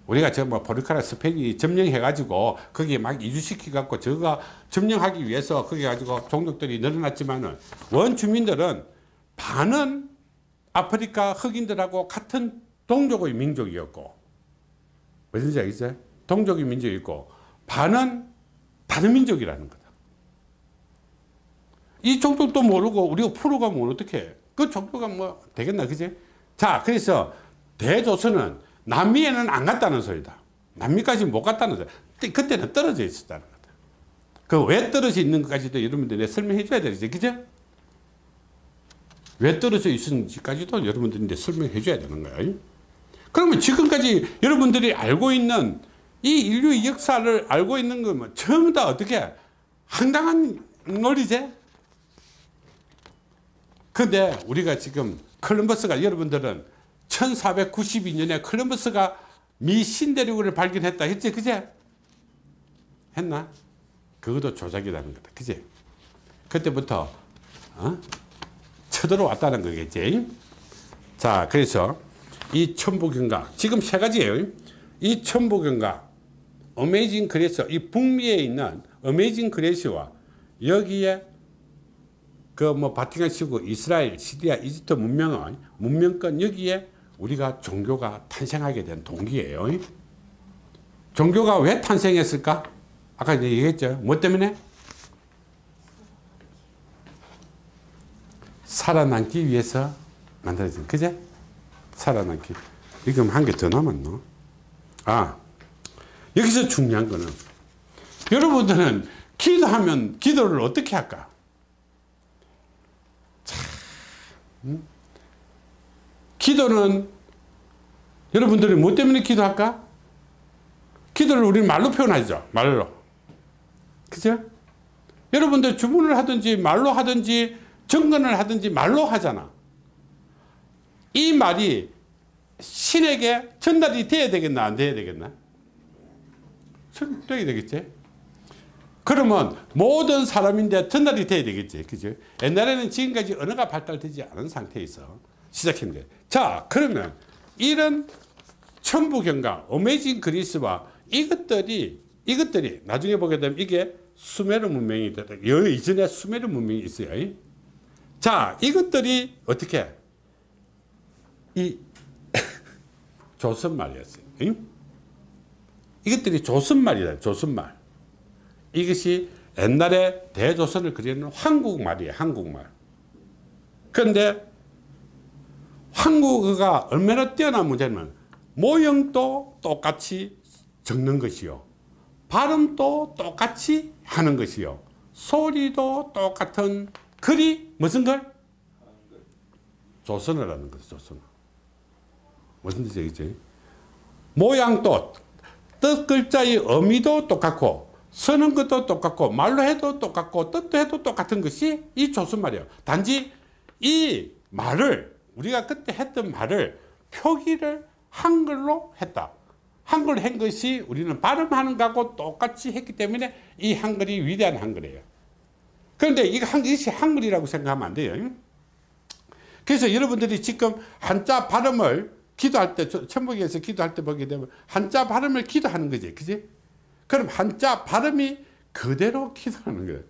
우리가 저 뭐 포르카라 스페인이 점령해가지고 거기에 막 이주시켜갖고 저가 점령하기 위해서 거기 가지고 종족들이 늘어났지만은 원주민들은 반은 아프리카 흑인들하고 같은 동족의 민족이었고, 무슨지 알겠어요? 동족의 민족이고 반은 다른 민족이라는 거다. 이 종족도 모르고 우리가 풀어가면 어떻게 그 종교가 뭐 되겠나, 그지? 자, 그래서 대조선은 남미에는 안 갔다는 소리다. 남미까지 못 갔다는 소리다. 그때는 떨어져 있었다는 거다. 그 왜 떨어져 있는 것까지도 여러분들 내가 설명해 줘야 되겠지, 그죠? 왜 떨어져 있었는지까지도 여러분들이 설명해 줘야 되는 거예요. 그러면 지금까지 여러분들이 알고 있는 이 인류의 역사를 알고 있는 건 전부 다 어떻게 황당한 논리제? 근데 우리가 지금 콜럼버스가, 여러분들은 1492년에 콜럼버스가 미 신대륙을 발견했다 했지, 그제? 했나? 그것도 조작이라는 거다, 그제? 그때부터 쳐들어왔다는 거겠지. 자, 그래서 이 천부경각 지금 세 가지예요. 이 천부경각, 어메이징 그레이스, 이 북미에 있는 어메이징 그레이스와 여기에 그 뭐 바티칸 시고 이스라엘, 시리아, 이집트 문명의 문명권, 여기에 우리가 종교가 탄생하게 된 동기예요. 종교가 왜 탄생했을까? 아까 이제 얘기했죠. 뭐 때문에? 살아남기 위해서 만들어진, 그제? 살아남기. 이거 한 개 더 남았노? 아, 여기서 중요한 거는, 여러분들은 기도하면 기도를 어떻게 할까? 기도는 여러분들이 뭐 때문에 기도할까? 기도를 우리는 말로 표현하죠. 말로. 그죠? 여러분들 주문을 하든지 말로 하든지 정근을 하든지 말로 하잖아. 이 말이 신에게 전달이 돼야 되겠나 안 돼야 되겠나? 돼야 되겠지. 그러면 모든 사람인데 전달이 돼야 되겠지. 그죠? 옛날에는 지금까지 언어가 발달되지 않은 상태에서 시작했는데, 자, 그러면 이런 천부경각, 어메이징 그리스와 이것들이 나중에 보게 되면 이게 수메르 문명이 있다. 여기 이전에 수메르 문명이 있어요. 자, 이것들이 어떻게 이 조선말이었어요. 이것들이 조선말이다. 조선말. 이것이 옛날에 대조선을 그리는 한국말이에요. 한국말. 그런데 한국어가 얼마나 뛰어난 문제냐면 모형도 똑같이 적는 것이요, 발음도 똑같이 하는 것이요, 소리도 똑같은 글이 무슨 글? 조선어라는 거죠. 조선어. 무슨 뜻이겠지? 모양도, 뜻 글자의 의미도 똑같고 쓰는 것도 똑같고 말로 해도 똑같고 뜻도 해도 똑같은 것이 이 조선말이에요. 단지 이 말을, 우리가 그때 했던 말을 표기를 한글로 했다. 한글로 한 것이 우리는 발음하는 거하고 똑같이 했기 때문에 이 한글이 위대한 한글이에요. 그런데 이것이 한글이라고 생각하면 안 돼요. 그래서 여러분들이 지금 한자 발음을 기도할 때, 천북에서 기도할 때 보게 되면 한자 발음을 기도하는 거지. 그지? 그럼 한자 발음이 그대로 기도하는 거예요.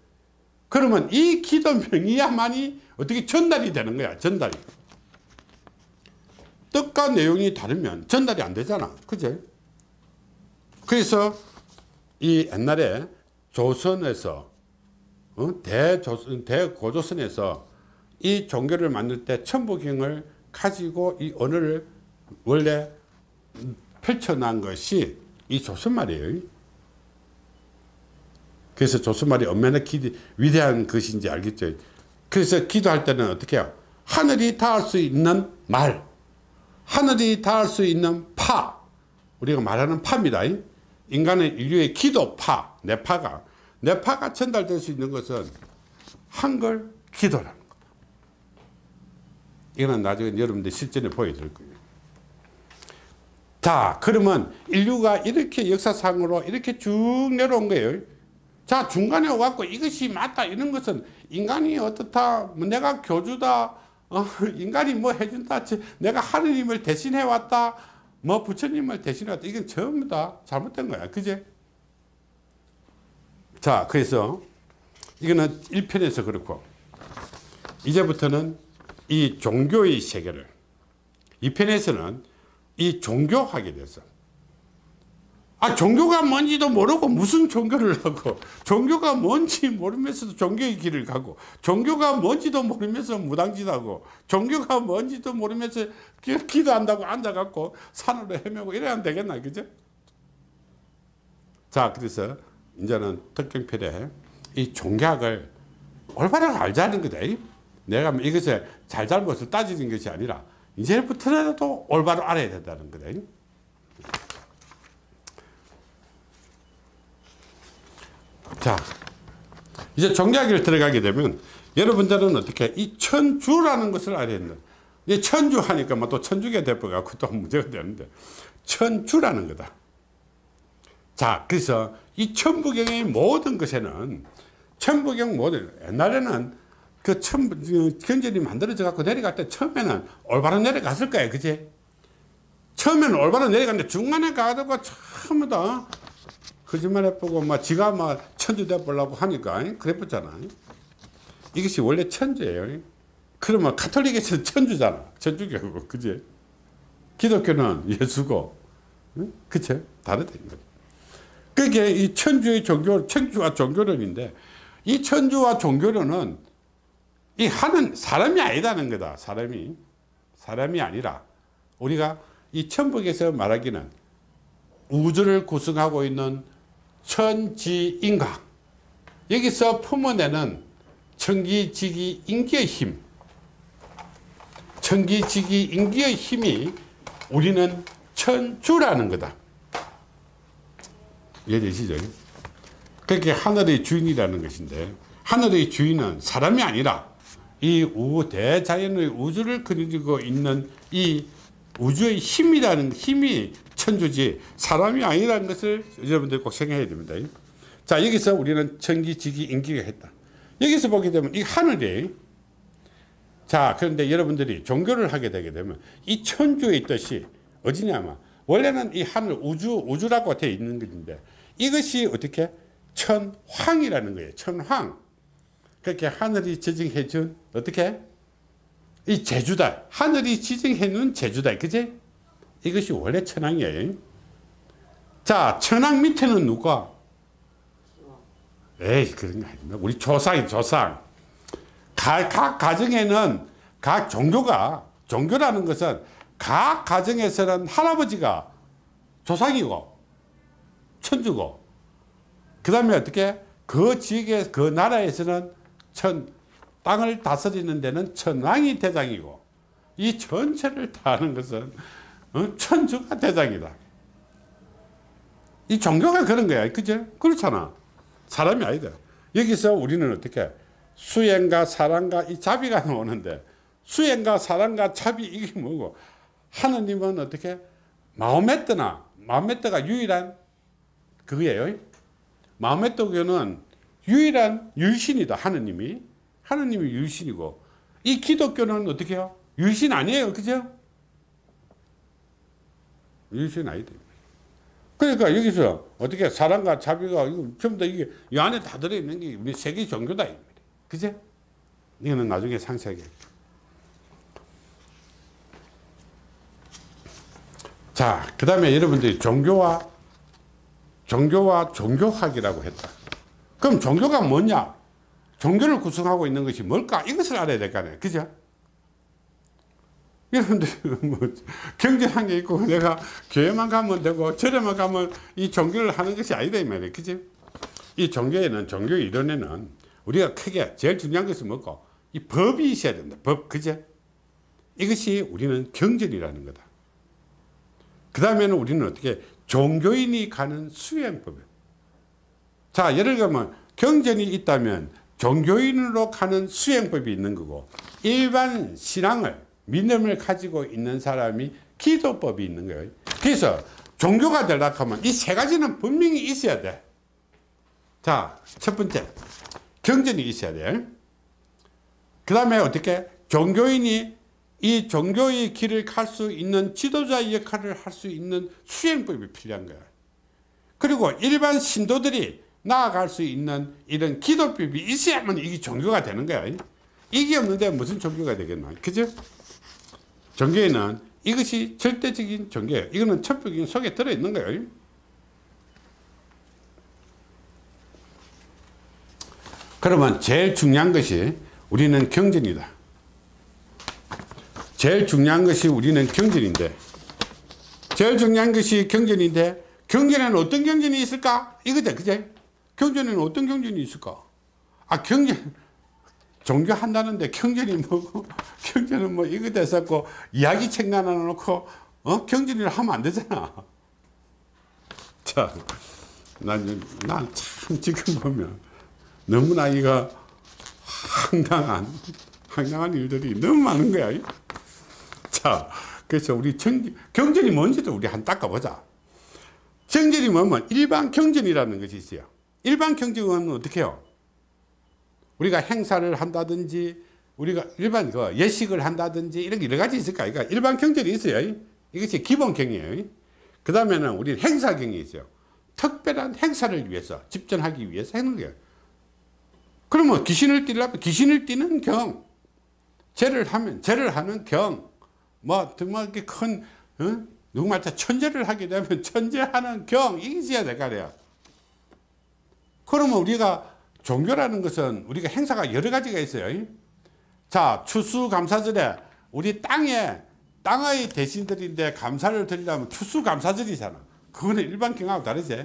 그러면 이 기도 명의야만이 어떻게 전달이 되는 거야. 전달이. 뜻과 내용이 다르면 전달이 안 되잖아. 그지? 그래서 이 옛날에 조선에서 대고조선에서 이 종교를 만들 때 천부경을 가지고 이 언어를 원래 펼쳐난 것이 이 조선말이에요. 그래서 조선말이 얼마나 위대한 것인지 알겠죠. 그래서 기도할 때는 어떻게 해요? 하늘이 닿을 수 있는 말, 하늘이 닿을 수 있는 파, 우리가 말하는 파입니다. 인간의 인류의 기도파, 내파가 전달될 수 있는 것은 한글 기도라는 겁니다. 이거는 나중에 여러분들 실전에 보여드릴 거예요. 자, 그러면 인류가 이렇게 역사상으로 이렇게 쭉 내려온 거예요. 자, 중간에 와갖고 이것이 맞다 이런 것은 인간이 어떻다, 뭐 내가 교주다, 인간이 뭐 해준다, 내가 하느님을 대신해 왔다, 뭐 부처님을 대신해 왔다, 이건 전부 다 잘못된 거야. 그제? 자, 그래서 이거는 1편에서 그렇고, 이제부터는 이 종교의 세계를 2편에서는 이 종교하게 돼서, 종교가 뭔지도 모르고 무슨 종교를 하고, 종교가 뭔지 모르면서도 종교의 길을 가고, 종교가 뭔지도 모르면서 무당짓하고, 종교가 뭔지도 모르면서 기도한다고 앉아갖고 산으로 헤매고 이래야 안 되겠나, 그죠? 자, 그래서 이제는 특경편에 이 종교학을 올바로 알자는 거다. 내가 이것을 잘잘못을 따지는 것이 아니라 이제부터라도 올바로 알아야 된다는 거다. 자, 이제 종교학을 들어가게 되면 여러분들은 어떻게 이 천주라는 것을 알아야 된다. 이 천주 하니까 뭐 또 천주교 대법갖고 또 문제가 되는데 천주라는 거다. 자, 그래서 이 천부경의 모든 것에는 천부경 모든 옛날에는 그 경전이 만들어져 갖고 내려갈 때 처음에는 올바로 내려갔을 거예요, 그지? 처음에는 올바로 내려갔는데 중간에 가다가 처음에 다 거짓말 해보고 막 지가 막 천주 돼보려고 하니까 그래봤잖아. 이것이 원래 천주예요. 그러면 가톨릭에서는 천주잖아. 천주교고, 그지? 기독교는 예수고, 그치? 다르다. 그게 이 천주의 종교, 천주와 종교론인데, 이 천주와 종교론은 이 하는 사람이 아니다는 거다. 사람이 아니라 우리가 이 천북에서 말하기는 우주를 구성하고 있는 천지인각, 여기서 품어내는 천기지기 인기의 힘, 천기지기 인기의 힘이 우리는 천주라는 거다. 이해되시죠? 그게 하늘의 주인이라는 것인데, 하늘의 주인은 사람이 아니라 이 대자연의 우주를 그리고 있는 이 우주의 힘이라는 힘이 천주지 사람이 아니라는 것을 여러분들 꼭 생각해야 됩니다. 자, 여기서 우리는 천기지기 인기가 했다. 여기서 보게 되면 이 하늘이, 자, 그런데 여러분들이 종교를 하게 되게 되면 이 천주의 뜻이 어디냐면 원래는 이 하늘 우주라고 되어 있는 것인데 이것이 어떻게 천황이라는 거예요. 천황. 그렇게 하늘이 지정해 준 어떻게 이 제주다. 하늘이 지정해 놓은 제주다. 그지? 이것이 원래 천황이에요. 자, 천황 밑에는 누가? 에이, 그런 거 아닙니다. 우리 조상. 각 가정에는 각 종교라는 것은 각 가정에서는 할아버지가 조상이고 천주고, 그 다음에 어떻게 그 지역에 그 나라에서는 땅을 다스리는 데는 천왕이 대장이고, 이 전체를 다 하는 것은 천주가 대장이다. 이 종교가 그런 거야. 그죠? 그렇잖아. 사람이 아니다. 여기서 우리는 어떻게 수행과 사랑과 이 자비가 나오는데, 수행과 사랑과 자비 이게 뭐고, 하느님은 어떻게 마호메트가 유일한 그거예요. 마호메트교는 유일한 유일신이다. 하느님이 유일신이고, 이 기독교는 어떻게 해요? 유일신 아니에요. 그죠? 유일신 아니다. 그러니까 여기서 어떻게 사랑과 자비가 전부 다 이게 이 안에 다 들어있는 게 우리 세계 종교다. 그죠? 이거는 나중에 상세하게. 자, 그 다음에 여러분들이 종교와 종교학이라고 했다. 그럼 종교가 뭐냐? 종교를 구성하고 있는 것이 뭘까? 이것을 알아야 될 거 아니에요. 그죠? 여러분들, 뭐, 경전한 게 있고, 내가 교회만 가면 되고, 절에만 가면 이 종교를 하는 것이 아니다, 이 말이에요. 그죠? 이 종교에는, 종교 이론에는 우리가 크게 제일 중요한 것은 뭐고? 이 법이 있어야 된다. 법, 그죠? 이것이 우리는 경전이라는 거다. 그 다음에는 우리는 어떻게 종교인이 가는 수행법. 자, 예를 들면 경전이 있다면 종교인으로 가는 수행법이 있는 거고, 일반 신앙을 믿음을 가지고 있는 사람이 기도법이 있는 거예요. 그래서 종교가 되려고 하면 이 세 가지는 분명히 있어야 돼. 자, 첫 번째 경전이 있어야 돼. 그 다음에 어떻게 종교인이 이 종교의 길을 갈 수 있는 지도자 역할을 할 수 있는 수행법이 필요한 거야. 그리고 일반 신도들이 나아갈 수 있는 이런 기도법이 있어야만 이게 종교가 되는 거야. 이게 없는데 무슨 종교가 되겠나? 그죠? 종교에는 이것이 절대적인 종교예요. 이거는 천부경 속에 들어있는 거예요. 그러면 제일 중요한 것이 우리는 경전이다. 제일 중요한 것이 우리는 경전인데, 경전에는 어떤 경전이 있을까? 이거죠. 그제? 경전에는 어떤 경전이 있을까? 아, 종교 한다는데 경전이 뭐고, 경전은 뭐 이거 됐었고, 이야기책 하나 놓고, 경전을 하면 안 되잖아. 자, 난 참 지금 보면 너무나 이거 황당한 일들이 너무 많은 거야. 자, 그래서 우리 경전이 뭔지도 우리 한번 닦아보자. 경전이 뭐면 일반 경전이라는 것이 있어요. 일반 경전은 어떻게 해요? 우리가 행사를 한다든지 우리가 일반 예식을 한다든지 이런 여러 가지 있을까? 그러니까 일반 경전이 있어요. 이것이 기본경이에요. 그 다음에는 우리는 행사경이 있어요. 특별한 행사를 위해서 집전하기 위해서 하는 거예요. 그러면 귀신을 띠려면 귀신을 띠는 경, 제를 하면 제를 하는 경, 뭐 정말 큰 누구 말자 천재를 하게 되면 천재하는 경, 이게 있어야 될 거 아니에요. 그러면 우리가 종교라는 것은 우리가 행사가 여러 가지가 있어요. 자, 추수감사절에 우리 땅의 대신들인데 감사를 드리려면 추수감사절이잖아. 그거는 일반 경하고 다르지.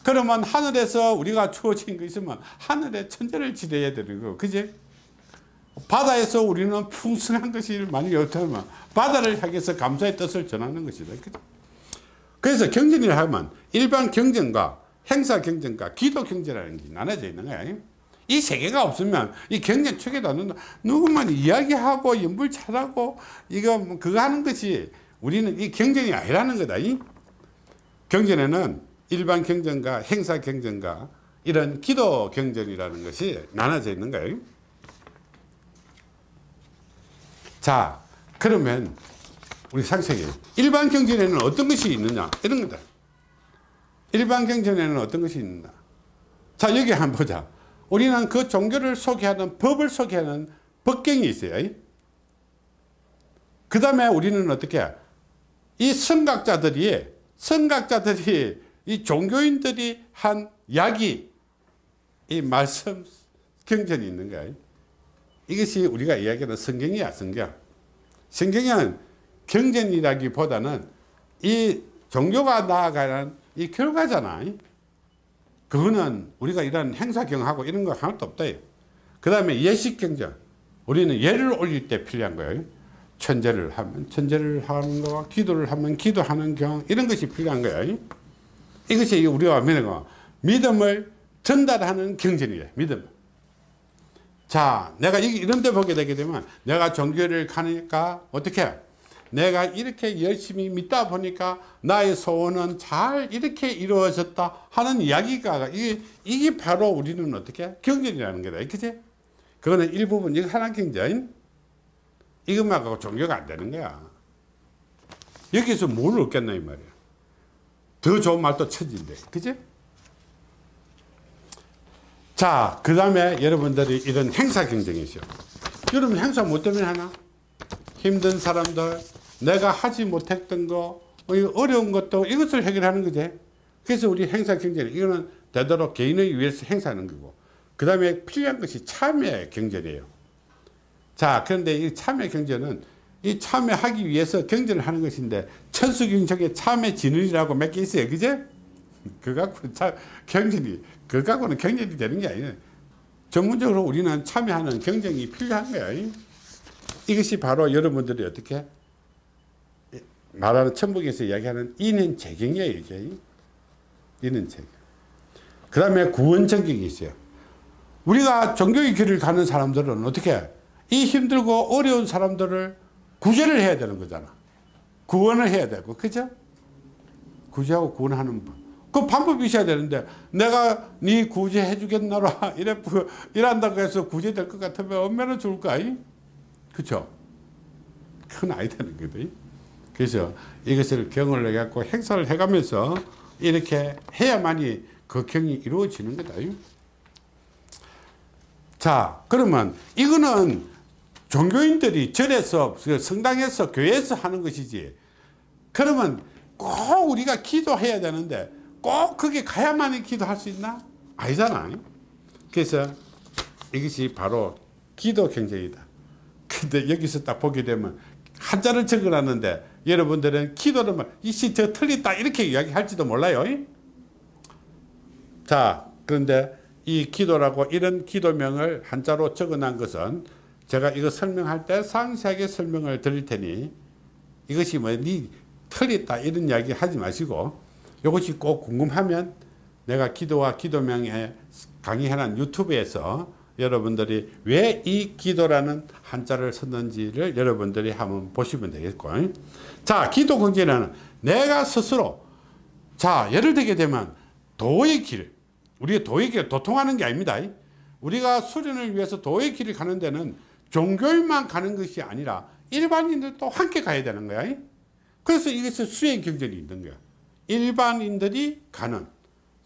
그러면 하늘에서 우리가 주어진 거 있으면 하늘에 천재를 지내야 되는 거, 그지? 바다에서 우리는 풍성한 것이 많이 없다면 바다를 향해서 감사의 뜻을 전하는 것이다. 그죠? 그래서 경전이라 하면 일반 경전과 행사 경전과 기도 경전이라는 게 나눠져 있는 거야. 이 세 개가 없으면 이 경전 축에도 누구만 이야기하고 연불 잘하고 이거 그거 하는 것이 우리는 이 경전이 아니라는 거다. 경전에는 일반 경전과 행사 경전과 이런 기도 경전이라는 것이 나눠져 있는 거예요. 자, 그러면 우리 상세히 일반 경전에는 어떤 것이 있느냐 이런 거다. 일반 경전에는 어떤 것이 있느냐. 자, 여기 한번 보자. 우리는 그 종교를 소개하는 법을 소개하는 법경이 있어요. 그 다음에 우리는 어떻게 이 선각자들이 이 종교인들이 한 이야기, 이 말씀 경전이 있는 거예요. 이것이 우리가 이야기하는 성경이야. 성경은 경전이라기보다는 이 종교가 나아가는 이 결과잖아. 그거는 우리가 이런 행사경하고 이런 거 하나도 없다. 그 다음에 예식경전, 우리는 예를 올릴 때 필요한 거예요. 천재를 하면 천재를 하는 거, 기도를 하면 기도하는 경, 이런 것이 필요한 거예요. 이것이 우리가 믿음을 전달하는 경전이에요. 믿음. 자, 내가 이런 데 보게 되게 되면 내가 종교를 가니까 어떻게 해? 내가 이렇게 열심히 믿다 보니까 나의 소원은 잘 이렇게 이루어졌다 하는 이야기가 이게 바로 우리는 어떻게 경전이라는 거다. 그치? 그거는 일부분 이거 하나 경전. 이것만 갖고 종교가 안 되는 거야. 여기서 뭘 얻겠나 이 말이야. 더 좋은 말도 천지인데. 그치? 자, 그 다음에 여러분들이 이런 행사 경쟁이 있어요. 여러분 행사 뭐 때문에 하나? 힘든 사람들, 내가 하지 못했던 거, 어려운 것도 이것을 해결하는 거지. 그래서 우리 행사 경쟁, 이거는 되도록 개인을 위해서 행사하는 거고, 그 다음에 필요한 것이 참여 경전이에요. 자, 그런데 이 참여 경전은 이 참여하기 위해서 경전을 하는 것인데, 천수경 중에 참여 진언이라고 몇 개 있어요. 그제? 그거 갖고는 그거 갖고는 경전이 되는 게 아니에요. 전문적으로 우리는 참여하는 경전이 필요한 거야. 이것이 바로 여러분들이 어떻게 말하는 천북에서 이야기하는 인연재경이에요. 이게 인연재경. 그 다음에 구원전경이 있어요. 우리가 종교의 길을 가는 사람들은 어떻게 해? 이 힘들고 어려운 사람들을 구제를 해야 되는 거잖아. 구원을 해야 되고, 그죠? 구제하고 구원하는 법. 그 방법이 있어야 되는데, 내가 네 구제해 주겠나라 이란다고 해서 구제될 것 같으면 얼마나 좋을까? 그쵸? 그건 아니 되는 거거든. 그래서 이것을 경을 해갖고 행사를 해가면서 이렇게 해야만이 그 경이 이루어지는 거다. 자, 그러면 이거는 종교인들이 절에서, 성당에서, 교회에서 하는 것이지. 그러면 꼭 우리가 기도해야 되는데 꼭 거기 가야만이 기도할 수 있나? 아니잖아. 그래서 이것이 바로 기도 경쟁이다. 근데 여기서 딱 보게 되면 한자를 적어놨는데 여러분들은 기도를 이씨 저 틀리다 이렇게 이야기할지도 몰라요. 자, 그런데 이 기도라고 이런 기도명을 한자로 적어놓은 것은 제가 이거 설명할 때 상세하게 설명을 드릴 테니 이것이 뭐 니 틀리다 이런 이야기 하지 마시고, 이것이 꼭 궁금하면 내가 기도와 기도명에 강의해놓은 유튜브에서 여러분들이 왜 이 기도라는 한자를 썼는지를 여러분들이 한번 보시면 되겠고. 자, 기도 경제는 내가 스스로, 자, 예를 들게 되면 도의 길, 우리가 도의 길 도통하는 게 아닙니다. 우리가 수련을 위해서 도의 길을 가는 데는 종교인만 가는 것이 아니라 일반인들도 함께 가야 되는 거야. 그래서 이것은 수행 경전이 있는 거야. 일반인들이 가는,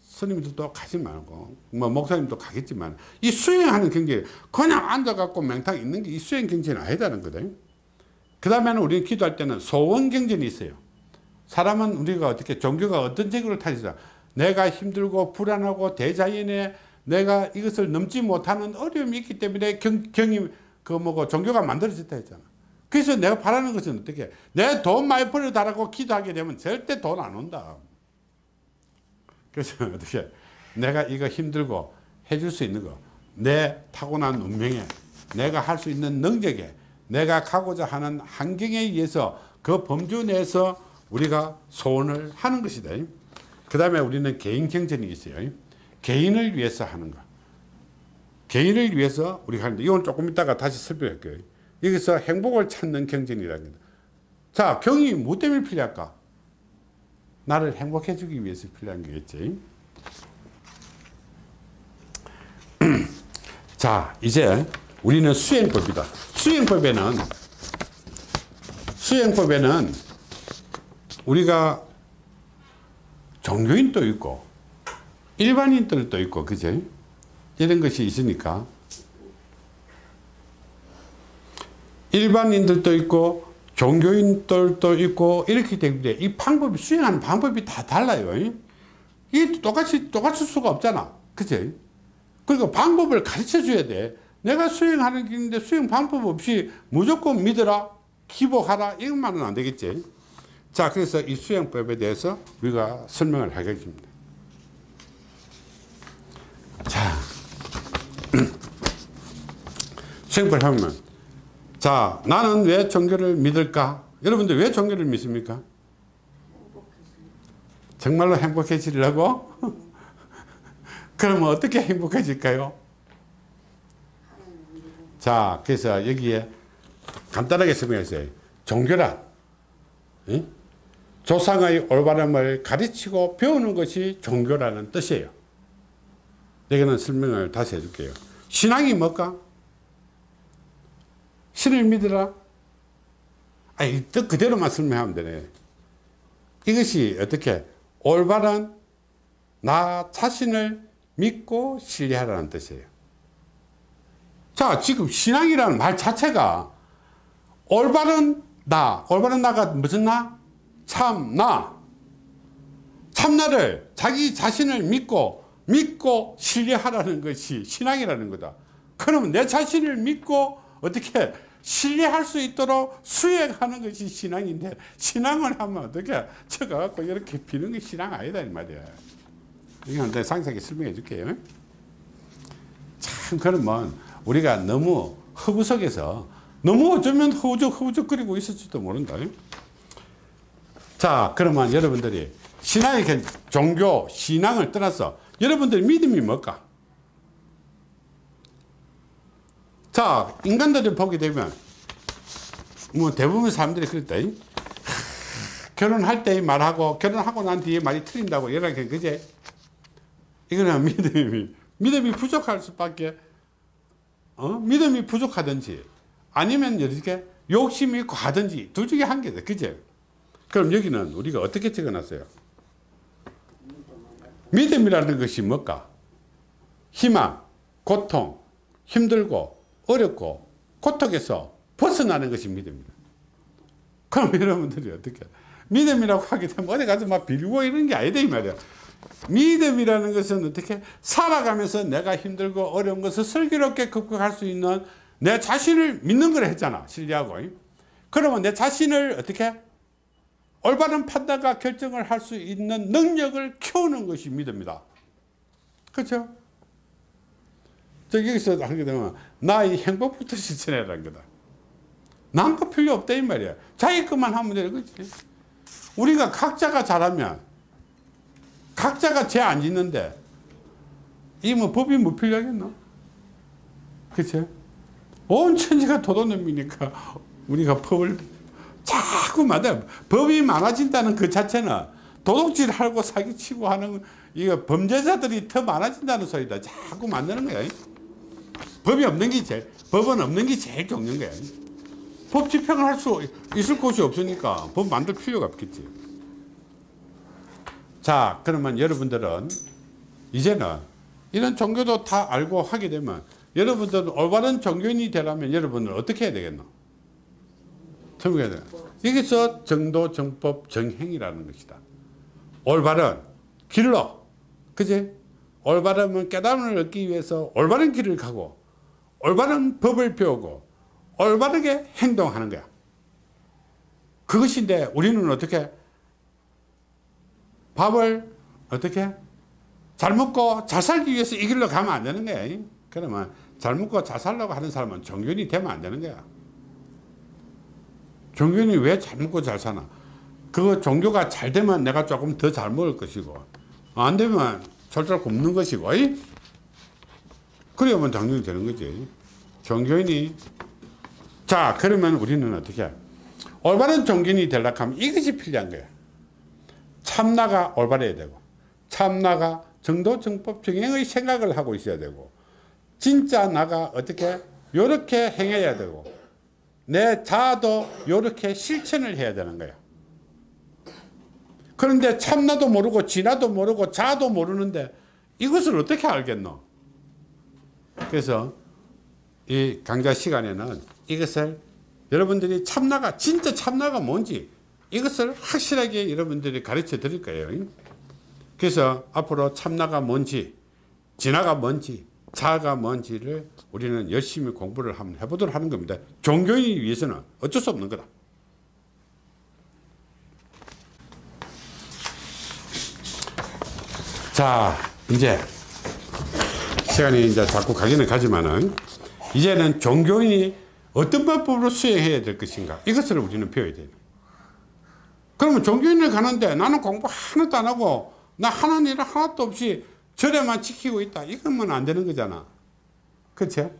스님들도 가지 말고 뭐 목사님도 가겠지만 이 수행하는 경전, 그냥 앉아갖고 맹탕 있는 게 이 수행 경전이 아니다는 거거든. 그 다음에는 우리는 기도할 때는 소원 경전이 있어요. 사람은 우리가 어떻게, 종교가 어떤 제도를 타지자, 내가 힘들고 불안하고 대자연에 내가 이것을 넘지 못하는 어려움이 있기 때문에 종교가 만들어졌다 했잖아. 그래서 내가 바라는 것은 어떻게, 내 돈 많이 벌어달라고 기도하게 되면 절대 돈 안 온다. 그래서 어떻게, 내가 이거 힘들고 해줄 수 있는 거, 내 타고난 운명에, 내가 할 수 있는 능력에, 내가 가고자 하는 환경에 의해서 그 범주 내에서 우리가 소원을 하는 것이다. 그 다음에 우리는 개인 경전이 있어요. 개인을 위해서 하는 거. 개인을 위해서 우리가 하는데, 이건 조금 이따가 다시 설명할 거예요. 여기서 행복을 찾는 경전이라는 겁니다. 자, 경이 뭐 때문에 필요할까? 나를 행복해 주기 위해서 필요한 거겠지. 자, 이제 우리는 수행법이다. 수행법에는 우리가 종교인도 있고 일반인들도 있고, 그죠? 이런 것이 있으니까 일반인들도 있고 종교인들도 있고, 이렇기 때문에 이 방법이, 수행하는 방법이 다 달라요. 이게 똑같을 수가 없잖아. 그치? 그러니까 방법을 가르쳐 줘야 돼. 내가 수행하는 길인데 수행 방법 없이 무조건 믿어라, 기복하라, 이것만은 안 되겠지. 자, 그래서 이 수행법에 대해서 우리가 설명을 하겠습니다. 자, 수행법을 하면, 자, 나는 왜 종교를 믿을까? 여러분들 왜 종교를 믿습니까? 정말로 행복해지려고? 그러면 어떻게 행복해질까요? 자, 그래서 여기에 간단하게 설명했어요. 종교란 조상의 올바름을 가르치고 배우는 것이 종교라는 뜻이에요. 여기는 설명을 다시 해줄게요. 신앙이 뭘까? 신을 믿으라? 아니, 뜻 그대로만 설명하면 되네. 이것이 어떻게, 올바른 나 자신을 믿고 신뢰하라는 뜻이에요. 자, 지금 신앙이라는 말 자체가 올바른 나가 무슨 나? 참나. 참나를, 자기 자신을 믿고 신뢰하라는 것이 신앙이라는 거다. 그러면 내 자신을 믿고 어떻게 신뢰할 수 있도록 수행하는 것이 신앙인데, 신앙을 하면 어떻게 쳐가지고 이렇게 비는 게 신앙 아니다 이 말이야. 이건 내가 상세하게 설명해 줄게요. 참, 그러면 우리가 너무 허구 속에서 너무 어쩌면 허우적거리고 있을지도 모른다. 자, 그러면 여러분들이 신앙의 종교, 신앙을 떠나서 여러분들 믿음이 뭘까? 자, 인간들을 보게 되면 뭐 대부분 사람들이 그랬다. 결혼할 때 말하고 결혼하고 난 뒤에 말이 틀린다고 이렇게, 그제? 이거는 믿음이 부족할 수밖에, 믿음이 부족하든지 아니면 이렇게 욕심이 과든지 둘 중에 한 개다. 그제? 그럼 여기는 우리가 어떻게 적어놨어요? 믿음이라는 것이 뭘까? 희망, 고통, 힘들고 어렵고 고통에서 벗어나는 것이 믿음입니다. 그럼 여러분들이 어떻게, 믿음이라고 하게 되면 어디 가서 막 빌고 이런 게 아니다 이 말이야. 믿음이라는 것은 어떻게, 살아가면서 내가 힘들고 어려운 것을 슬기롭게 극복할 수 있는 내 자신을 믿는 걸 했잖아, 신뢰하고. 그러면 내 자신을 어떻게 올바른 판단과 결정을 할 수 있는 능력을 키우는 것이 믿음이다. 그렇죠? 여기서 하게 되면 나의 행복부터 실천해라는 거다. 남거 필요 없다 이 말이야. 자기 것만 하면 되는 거지. 우리가 각자가 잘하면, 각자가 죄 안 짓는데 이 뭐 법이 뭐 필요하겠노? 그치? 온 천지가 도둑놈이니까 우리가 법을 자꾸 만들어. 법이 많아진다는 그 자체는 도둑질하고 사기치고 하는, 이거 범죄자들이 더 많아진다는 소리다. 자꾸 만드는 거야. 법이 없는 게 법은 없는 게 제일 좋은 거야. 법 집행을 할 수 있을 곳이 없으니까 법 만들 필요가 없겠지. 자, 그러면 여러분들은 이제는 이런 종교도 다 알고 하게 되면 여러분들은 올바른 종교인이 되려면 여러분은 어떻게 해야 되겠노? 설명해야 돼. 여기서 정도, 정법, 정행이라는 것이다. 올바른 길로, 그지? 올바른 깨달음을 얻기 위해서 올바른 길을 가고, 올바른 법을 배우고, 올바르게 행동하는 거야. 그것인데 우리는 어떻게? 밥을 어떻게? 잘 먹고 잘 살기 위해서 이 길로 가면 안 되는 거야. 그러면 잘 먹고 잘 살려고 하는 사람은 종교인이 되면 안 되는 거야. 종교인이 왜 잘 먹고 잘 사나? 그거 종교가 잘 되면 내가 조금 더 잘 먹을 것이고, 안 되면 철저히 굶는 것이고, 그래야만 당연히 되는 거지. 종교인이. 자, 그러면 우리는 어떻게? 올바른 종교인이 되려고 하면 이것이 필요한 거야. 참나가 올바르야 되고, 참나가 정도, 정법, 정행의 생각을 하고 있어야 되고, 진짜 나가 어떻게? 요렇게 행해야 되고, 내 자아도 요렇게 실천을 해야 되는 거야. 그런데 참나도 모르고 진화도 모르고 자아도 모르는데 이것을 어떻게 알겠노? 그래서 이 강좌 시간에는 이것을 여러분들이 참나가, 진짜 참나가 뭔지 이것을 확실하게 여러분들이 가르쳐 드릴 거예요. 그래서 앞으로 참나가 뭔지, 진화가 뭔지, 자아가 뭔지를 우리는 열심히 공부를 한번 해보도록 하는 겁니다. 종교인이 위해서는 어쩔 수 없는 거다. 자, 이제 시간이 이제 자꾸 가기는 가지만은 이제는 종교인이 어떤 방법으로 수행해야 될 것인가, 이것을 우리는 배워야 돼요. 그러면 종교인을 가는데 나는 공부 하나도 안 하고 나 하는 일 하나도 없이 절에만 지키고 있다, 이것만 안 되는 거잖아. 그렇죠?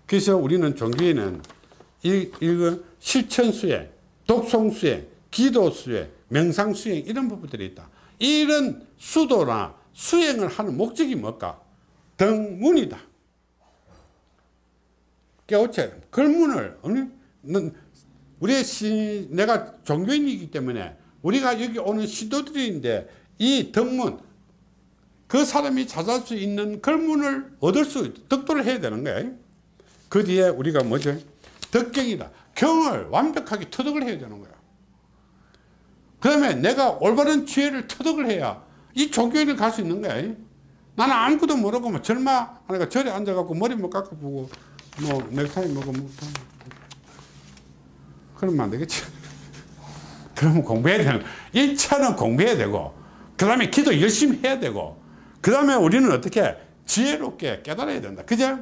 그래서 우리는 종교인은 실천 수행, 독송 수행, 기도 수행, 명상 수행, 이런 부분들이 있다. 이런 수도나 수행을 하는 목적이 뭘까? 등문이다. 깨우쳐. 글문을, 내가 종교인이기 때문에 우리가 여기 오는 시도들인데 이 덕문, 그 사람이 찾을 수 있는 글문을 얻을 수, 덕도를 해야 되는 거야. 그 뒤에 우리가 뭐죠? 덕경이다. 경을 완벽하게 터득을 해야 되는 거야. 그 다음에 내가 올바른 지혜를 터득을 해야 이 종교인을 갈 수 있는 거야. 나는 아무것도 모르고 뭐 절마, 그러니까 절에 앉아갖고 머리 못 깎아보고 뭐 넥타이 먹고 뭐 그러면 안 되겠지. 그러면 공부해야 되는, 1차는 공부해야 되고, 그 다음에 기도 열심히 해야 되고, 그 다음에 우리는 어떻게 지혜롭게 깨달아야 된다. 그죠?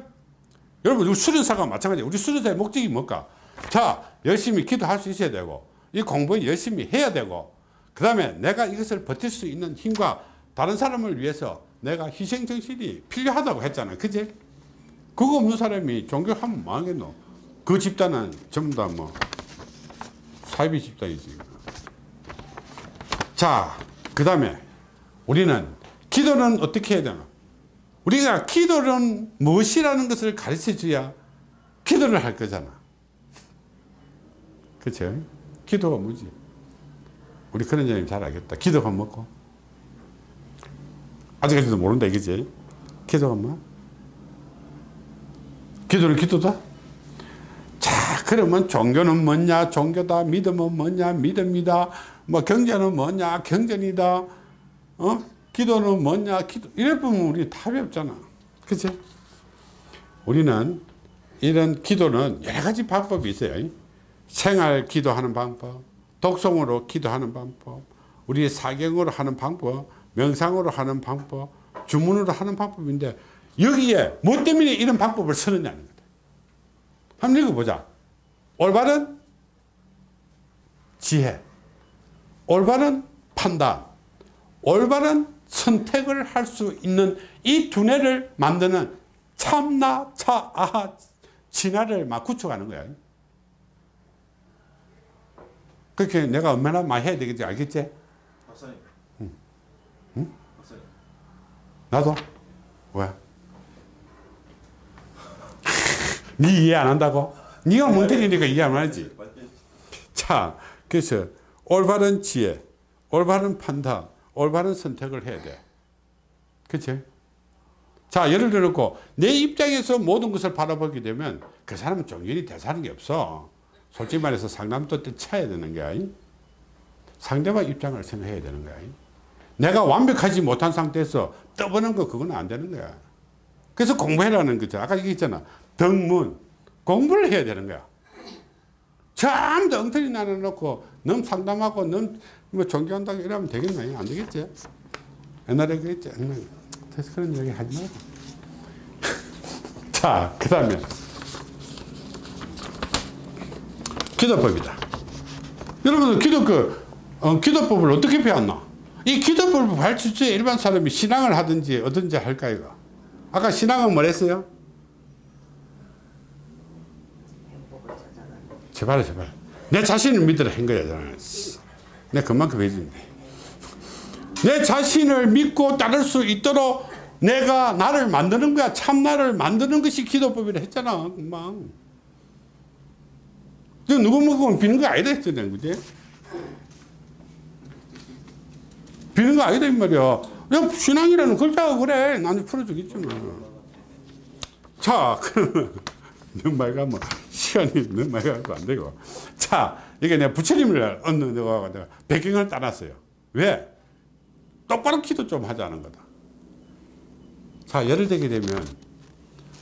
여러분, 우리 수련사가 마찬가지예요. 우리 수련사의 목적이 뭘까? 자, 열심히 기도할 수 있어야 되고, 이 공부 열심히 해야 되고, 그 다음에 내가 이것을 버틸 수 있는 힘과 다른 사람을 위해서 내가 희생정신이 필요하다고 했잖아. 그지? 그거 없는 사람이 종교하면 뭐 하겠노? 그 집단은 전부 다 뭐 사이비 집단이지. 자, 그 다음에 우리는 기도는 어떻게 해야 되나? 우리가 기도는 무엇이라는 것을 가르쳐 줘야 기도를 할 거잖아. 그렇죠? 기도가 뭐지? 우리 그런 점이 잘 알겠다. 기도가 뭐고? 아직까지도 모른다 이거지? 기도가 뭐? 기도는 기도다? 자, 그러면 종교는 뭐냐? 종교다. 믿음은 뭐냐? 믿음이다. 뭐 경제는 뭐냐? 경전이다. 기도는 뭐냐? 기도. 이래 보면 우리 답이 없잖아. 그치? 우리는 이런 기도는 여러 가지 방법이 있어요. 생활 기도하는 방법, 독송으로 기도하는 방법, 우리 사경으로 하는 방법, 명상으로 하는 방법, 주문으로 하는 방법인데 여기에 뭐 때문에 이런 방법을 쓰느냐는 거다. 한번 읽어보자. 올바른 지혜, 올바른 판단, 올바른 선택을 할 수 있는 이 두뇌를 만드는 참나, 진화를 막 구축하는 거야. 그렇게 내가 얼마나 많이 해야 되겠지, 알겠지? 박사님. 응? 박사님. 나도? 왜? 네 이해 안 한다고? 네가 멍청이니까 이해 안 하지. 자, 그래서 올바른 지혜, 올바른 판단, 올바른 선택을 해야 돼. 그치? 자, 예를 들어서 내 입장에서 모든 것을 바라보게 되면 그 사람은 종연히 대사하는 게 없어. 솔직히 말해서 상담도 때 차야 되는 거야. 상대방 입장을 생각해야 되는 거야. 내가 완벽하지 못한 상태에서 떠보는 거 그건 안 되는 거야. 그래서 공부해라는 거죠. 아까 얘기했잖아. 덕문. 공부를 해야 되는 거야. 전부 엉터리 나눠놓고 넌 상담하고 넌 뭐 존경한다고 이러면 되겠나? 안 되겠지? 옛날에 그랬지. 그래서 그런 얘기 하지 말고. 자, 그 다음에 기도법이다. 여러분들 기도법을 어떻게 배웠나? 이 기도법을 가르칠 때 일반 사람이 신앙을 하든지 어든지 할까 이거. 아까 신앙은 뭐랬어요? 제발 내 자신을 믿으라 한 거야. 내가 그만큼 해준대. 내 자신을 믿고 따를 수 있도록 내가 나를 만드는 거야. 참나를 만드는 것이 기도법이라 했잖아. 금방. 누구 먹으면 비는 거 아니다 했잖아. 그지? 비는 거 아니다 이 말이야. 그냥 신앙이라는 글자가 그래. 나는 풀어주겠지만. 자, 그러면 너무 많이 가면 시간이 너무 많이 가고 안 되고. 자, 이게 내가 부처님을 얻는 데가 내가 배경을 따놨어요. 왜? 똑바로 기도 좀 하자는 거다. 자, 예를 들게 되면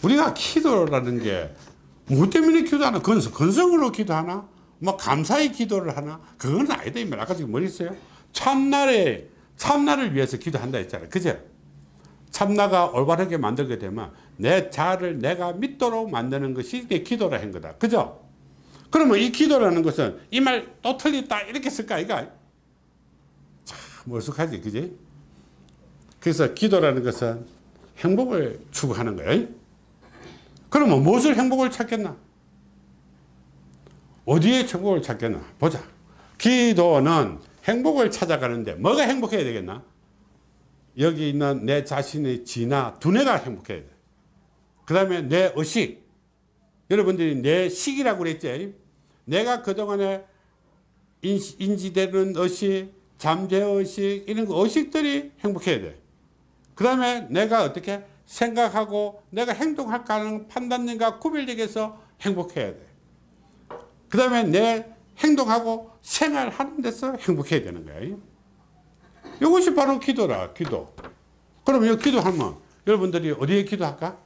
우리가 기도라는 게 뭐 때문에 기도하나? 건성으로 기도하나? 뭐 감사의 기도를 하나? 그건 아니다. 이 말. 아까 지금 뭐 했어요? 참나를 위해서 기도한다 했잖아요. 그죠? 참나가 올바르게 만들게 되면 내 자아를 내가 믿도록 만드는 것이 내 기도라 한 거다. 그죠? 그러면 이 기도라는 것은 이 말 또 틀렸다 이렇게 쓸까 이거? 참 어색하지, 그지? 그래서 기도라는 것은 행복을 추구하는 거예요. 그러면 무엇을 행복을 찾겠나? 어디에 행복을 찾겠나? 보자. 기도는 행복을 찾아가는데 뭐가 행복해야 되겠나? 여기 있는 내 자신의 진화, 두뇌가 행복해야 돼. 그 다음에 내 의식. 여러분들이 내 식이라고 그랬지? 내가 그동안에 인지되는 의식, 잠재의식, 이런 의식들이 행복해야 돼. 그 다음에 내가 어떻게 생각하고 내가 행동할까 하는 판단력과 구별력에서 행복해야 돼. 그 다음에 내 행동하고 생활하는 데서 행복해야 되는 거야. 이것이 바로 기도라, 기도. 그럼 이 기도하면 여러분들이 어디에 기도할까?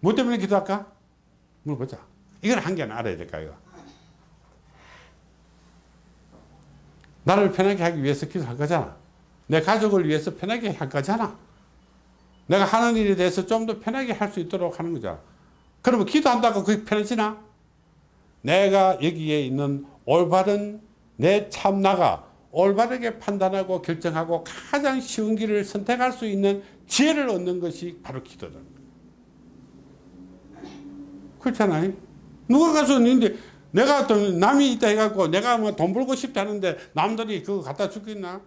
뭐 때문에 기도할까? 물어보자. 이걸 한 개는 알아야 될까, 이거? 나를 편하게 하기 위해서 기도할 거잖아. 내 가족을 위해서 편하게 할 거잖아. 내가 하는 일에 대해서 좀 더 편하게 할 수 있도록 하는 거잖아. 그러면 기도한다고 그게 편해지나? 내가 여기에 있는 올바른 내 참나가 올바르게 판단하고 결정하고 가장 쉬운 길을 선택할 수 있는 지혜를 얻는 것이 바로 기도다. 그렇잖아요. 누가 가서 있는데 내가 또 남이 있다 해갖고 내가 뭐 돈 벌고 싶다 하는데 남들이 그거 갖다 주겠나?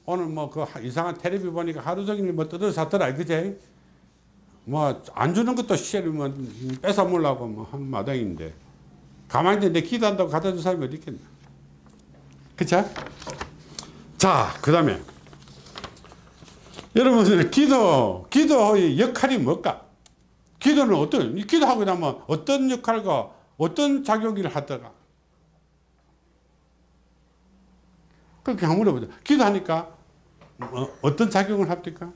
오늘 뭐 그 이상한 텔레비 보니까 하루 종일 뭐 뜯어 샀더라, 그제? 뭐 안 주는 것도 시절이면 뺏어 먹으려고 뭐 한 마당인데 가만히 있는데 기도한다고 갖다 준 사람이 어디 있겠나? 그쵸? 자, 그 다음에 여러분들 기도의 역할이 뭘까? 기도는 기도하고 나면 어떤 역할과 어떤 작용을 하더라? 그렇게 한번 물어보자. 기도하니까 어떤 작용을 합니까?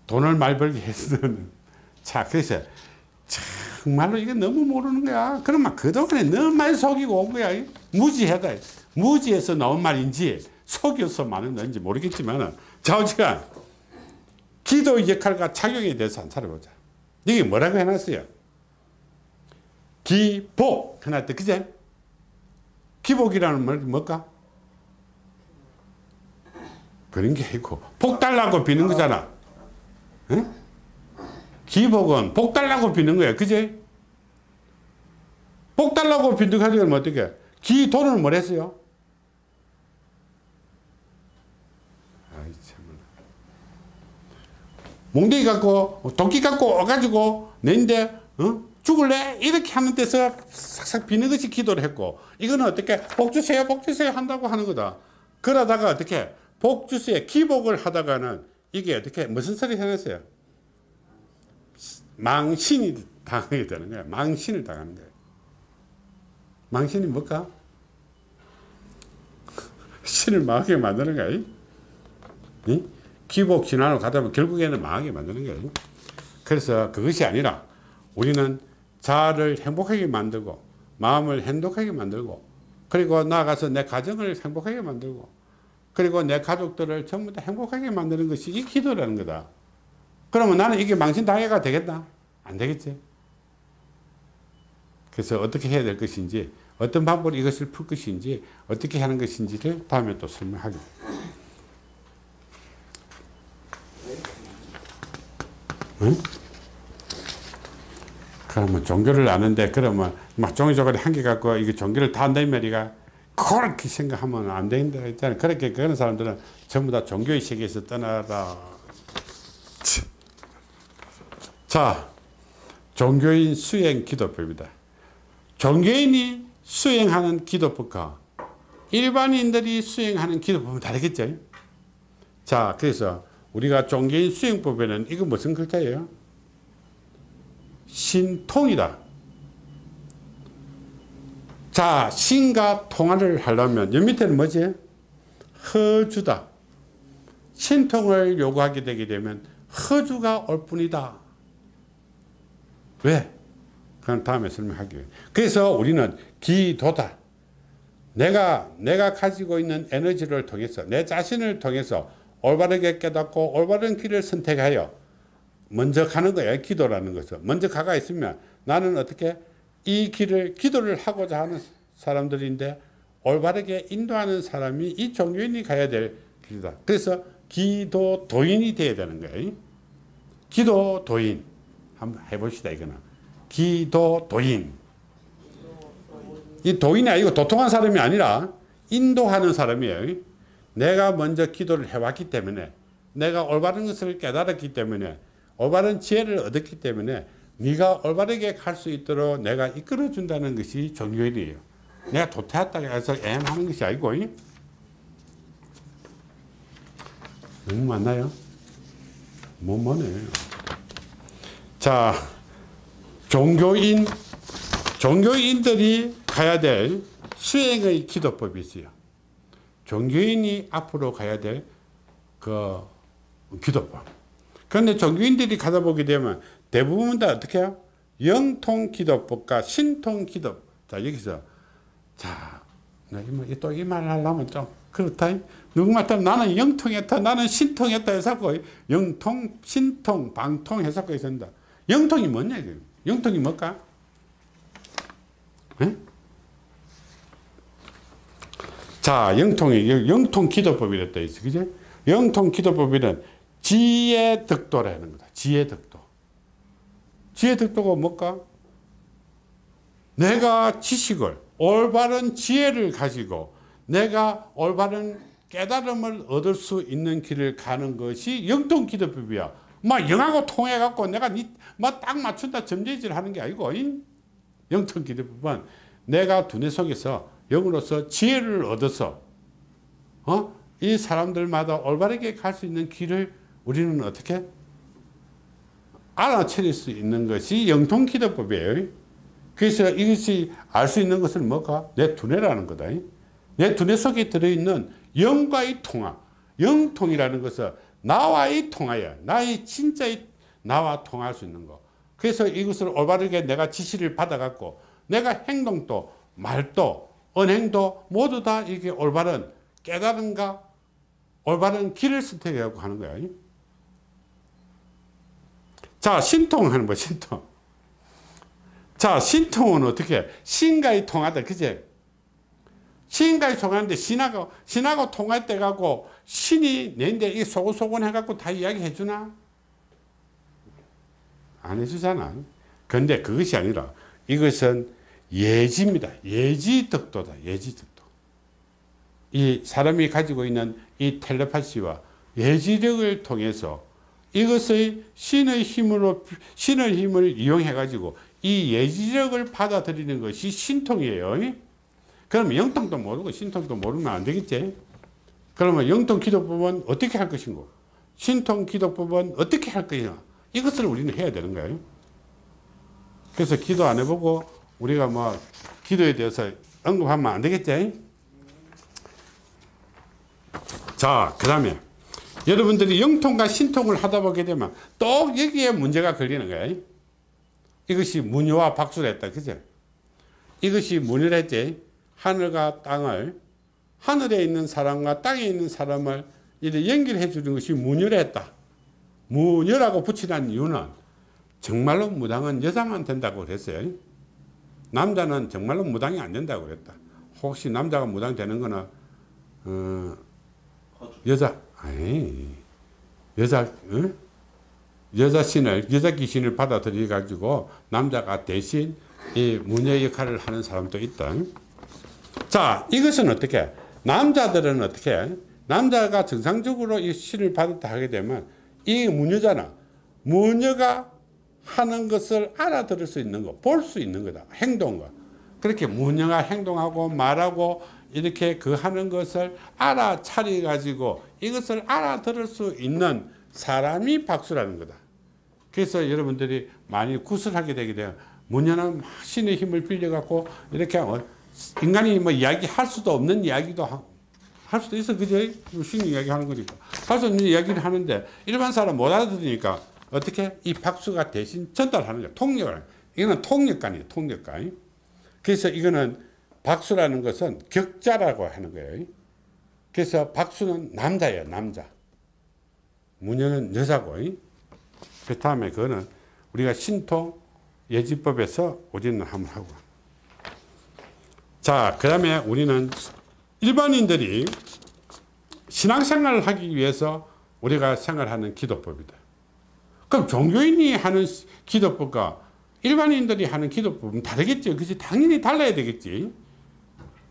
돈을 많이 벌게 해서는. 자, 그래서 정말로 이게 너무 모르는 거야. 그러면 그동안에 너무 많이 속이고 온 거야. 무지하다. 무지해서 나온 말인지 속여서 말했는지 모르겠지만 좌우지간 기도의 역할과 작용에 대해서 한번 살펴보자. 이게 뭐라고 해놨어요? 기복 해놨대. 그제? 기복이라는 말이 뭘까? 그런 게 아니고 복 달라고 비는 거잖아. 응? 기복은 복 달라고 비는 거야. 그지? 복 달라고 빈 가지고는 어떻게? 기도는 뭘 했어요? 아이, 참나. 몽둥이 갖고, 도끼 갖고 와가지고, 내인데, 죽을래? 이렇게 하는 데서 싹싹 비는 것이 기도를 했고, 이거는 어떻게? 복 주세요, 복 주세요 한다고 하는 거다. 그러다가 어떻게? 복 주세요, 기복을 하다가는 이게 어떻게? 무슨 소리 해놨어요? 망신이 당하게 되는 거야. 망신을 당하는 거야. 망신이 뭘까? 신을 망하게 만드는 거야. 기복 신화로 가다 보면 결국에는 망하게 만드는 거야. 그래서 그것이 아니라 우리는 자아를 행복하게 만들고 마음을 행복하게 만들고 그리고 나아가서 내 가정을 행복하게 만들고 그리고 내 가족들을 전부 다 행복하게 만드는 것이 이 기도라는 거다. 그러면 나는 이게 망신당해가 되겠나? 안 되겠지. 그래서 어떻게 해야 될 것인지 어떤 방법으로 이것을 풀 것인지 어떻게 하는 것인지를 다음에 또 설명하겠습니다. 응? 그러면 종교를 아는데 그러면 막 종이조각을 한 개 갖고 이게 종교를 다 안다는 말이가 그렇게 생각하면 안 된다 했잖아요. 그렇게 그런 사람들은 전부 다 종교의 세계에서 떠나라. 자, 종교인 수행 기도법입니다. 종교인이 수행하는 기도법과 일반인들이 수행하는 기도법은 다르겠죠. 자, 그래서 우리가 종교인 수행법에는 이거 무슨 글자예요? 신통이다. 자, 신과 통화를 하려면 여 밑에는 뭐지? 허주다. 신통을 요구하게 되게 되면 허주가 올 뿐이다. 왜? 그건 다음에 설명할게요. 그래서 우리는 기도다. 내가 가지고 있는 에너지를 통해서 내 자신을 통해서 올바르게 깨닫고 올바른 길을 선택하여 먼저 가는 거야. 기도라는 것은. 먼저 가가 있으면 나는 어떻게 이 길을 기도를 하고자 하는 사람들인데 올바르게 인도하는 사람이 이 종교인이 가야 될 길이다. 그래서 기도도인이 되어야 되는 거예요. 기도도인. 한번 해봅시다. 이거는. 기도도인. 이 도인이 아니고 도통한 사람이 아니라 인도하는 사람이에요. 내가 먼저 기도를 해왔기 때문에 내가 올바른 것을 깨달았기 때문에 올바른 지혜를 얻었기 때문에 네가 올바르게 갈 수 있도록 내가 이끌어 준다는 것이 종교인이에요. 내가 도태했다고 해서 애매하는 것이 아니고. 너무 많나요? 뭐네. 자, 종교인들이 가야 될 수행의 기도법이 있어요. 종교인이 앞으로 가야 될 그 기도법. 그런데 종교인들이 가다 보게 되면 대부분 다 어떻게 해요? 영통 기도법과 신통 기도법. 자, 여기서 자, 또 이 말 하려면 좀 그렇다. 누구말 따면 나는 영통했다, 나는 신통했다 해서 영통, 신통, 방통 해서 있습니다. 영통이 뭐냐? 영통이 뭘까? 네? 자, 영통 기도법이랬다 있어. 그죠? 영통 기도법에는 지혜 덕도라는 거다. 지혜 덕도. 지혜 덕도가 뭘까? 내가 지식을, 올바른 지혜를 가지고 내가 올바른 깨달음을 얻을 수 있는 길을 가는 것이 영통 기도법이야. 막 영하고 통해갖고 내가 딱 맞춘다 점재질 하는 게 아니고, 영통 기도법은 내가 두뇌 속에서 영으로서 지혜를 얻어서, 이 사람들마다 올바르게 갈 수 있는 길을 우리는 어떻게 알아차릴 수 있는 것이 영통 기도법이에요. 그래서 이것이 알 수 있는 것은 뭘까? 내 두뇌라는 거다. 내 두뇌 속에 들어있는 영과의 통화. 영통이라는 것은 나와의 통화야. 나의 진짜의 나와 통화할 수 있는 거. 그래서 이것을 올바르게 내가 지시를 받아갖고 내가 행동도 말도 언행도 모두 다 이게 올바른 깨달음과 올바른 길을 선택하고 하는 거야. 자, 신통하는 거, 신통. 자, 신통은 어떻게? 신과의 통하다. 그제? 신과의 통하는데 신하고 통할 때 갖고 신이 내인데 이 소곤소곤 해갖고 다 이야기해 주나? 안 해주잖아. 근데 그것이 아니라 이것은 예지입니다. 예지덕도다. 예지덕도. 이 사람이 가지고 있는 이 텔레파시와 예지력을 통해서 이것의 신의 힘을 이용해 가지고 이 예지력을 받아들이는 것이 신통이에요. 그러면 영통도 모르고 신통도 모르면 안 되겠지. 그러면 영통 기도법은 어떻게 할 것인고, 신통 기도법은 어떻게 할 것이냐, 이것을 우리는 해야 되는 거예요. 그래서 기도 안 해보고 우리가 뭐 기도에 대해서 언급하면 안 되겠지. 자, 그 다음에 여러분들이 영통과 신통을 하다 보게 되면 또 여기에 문제가 걸리는 거예요. 이것이 문효와 박수를 했다. 그죠? 이것이 문효를 했지. 하늘과 땅을, 하늘에 있는 사람과 땅에 있는 사람을 이렇게 연결해 주는 것이 문효를 했다. 문효라고 붙이는 이유는 정말로 무당은 여자만 된다고 그랬어요. 남자는 정말로 무당이 안 된다고 그랬다. 혹시 남자가 무당 되는 거는 여자 귀신을 받아들여 가지고 남자가 대신 이 문효 역할을 하는 사람도 있다. 자, 이것은 어떻게? 남자들은 어떻게? 남자가 정상적으로 이 신을 받았다 하게 되면 이 문효잖아. 문효가 하는 것을 알아들을 수 있는 거, 볼 수 있는 거다. 행동과. 그렇게 문효가 행동하고 말하고 이렇게 그 하는 것을 알아차려 가지고 이것을 알아들을 수 있는 사람이 박수라는 거다. 그래서 여러분들이 많이 구슬하게 되게 돼요. 문효는 신의 힘을 빌려 갖고 이렇게 인간이 뭐 이야기할 수도 없는 이야기도 할 수도 있어. 그죠? 신이 이야기하는 거니까 할 수 없는 이야기를 하는데 일반 사람 못 알아들으니까 어떻게 이 박수가 대신 전달하는 거야. 통역을. 이거는 통역관이에요. 통역관. 그래서 이거는 박수라는 것은 격자라고 하는 거예요. 그래서 박수는 남자예요. 남자. 문효는 여자고. 그 다음에 그거는 우리가 신통 예지법에서 우리는 한번 하고. 자, 그 다음에 우리는 일반인들이 신앙생활을 하기 위해서 우리가 생활하는 기도법이다. 그럼 종교인이 하는 기도법과 일반인들이 하는 기도법은 다르겠죠. 그치? 당연히 달라야 되겠지.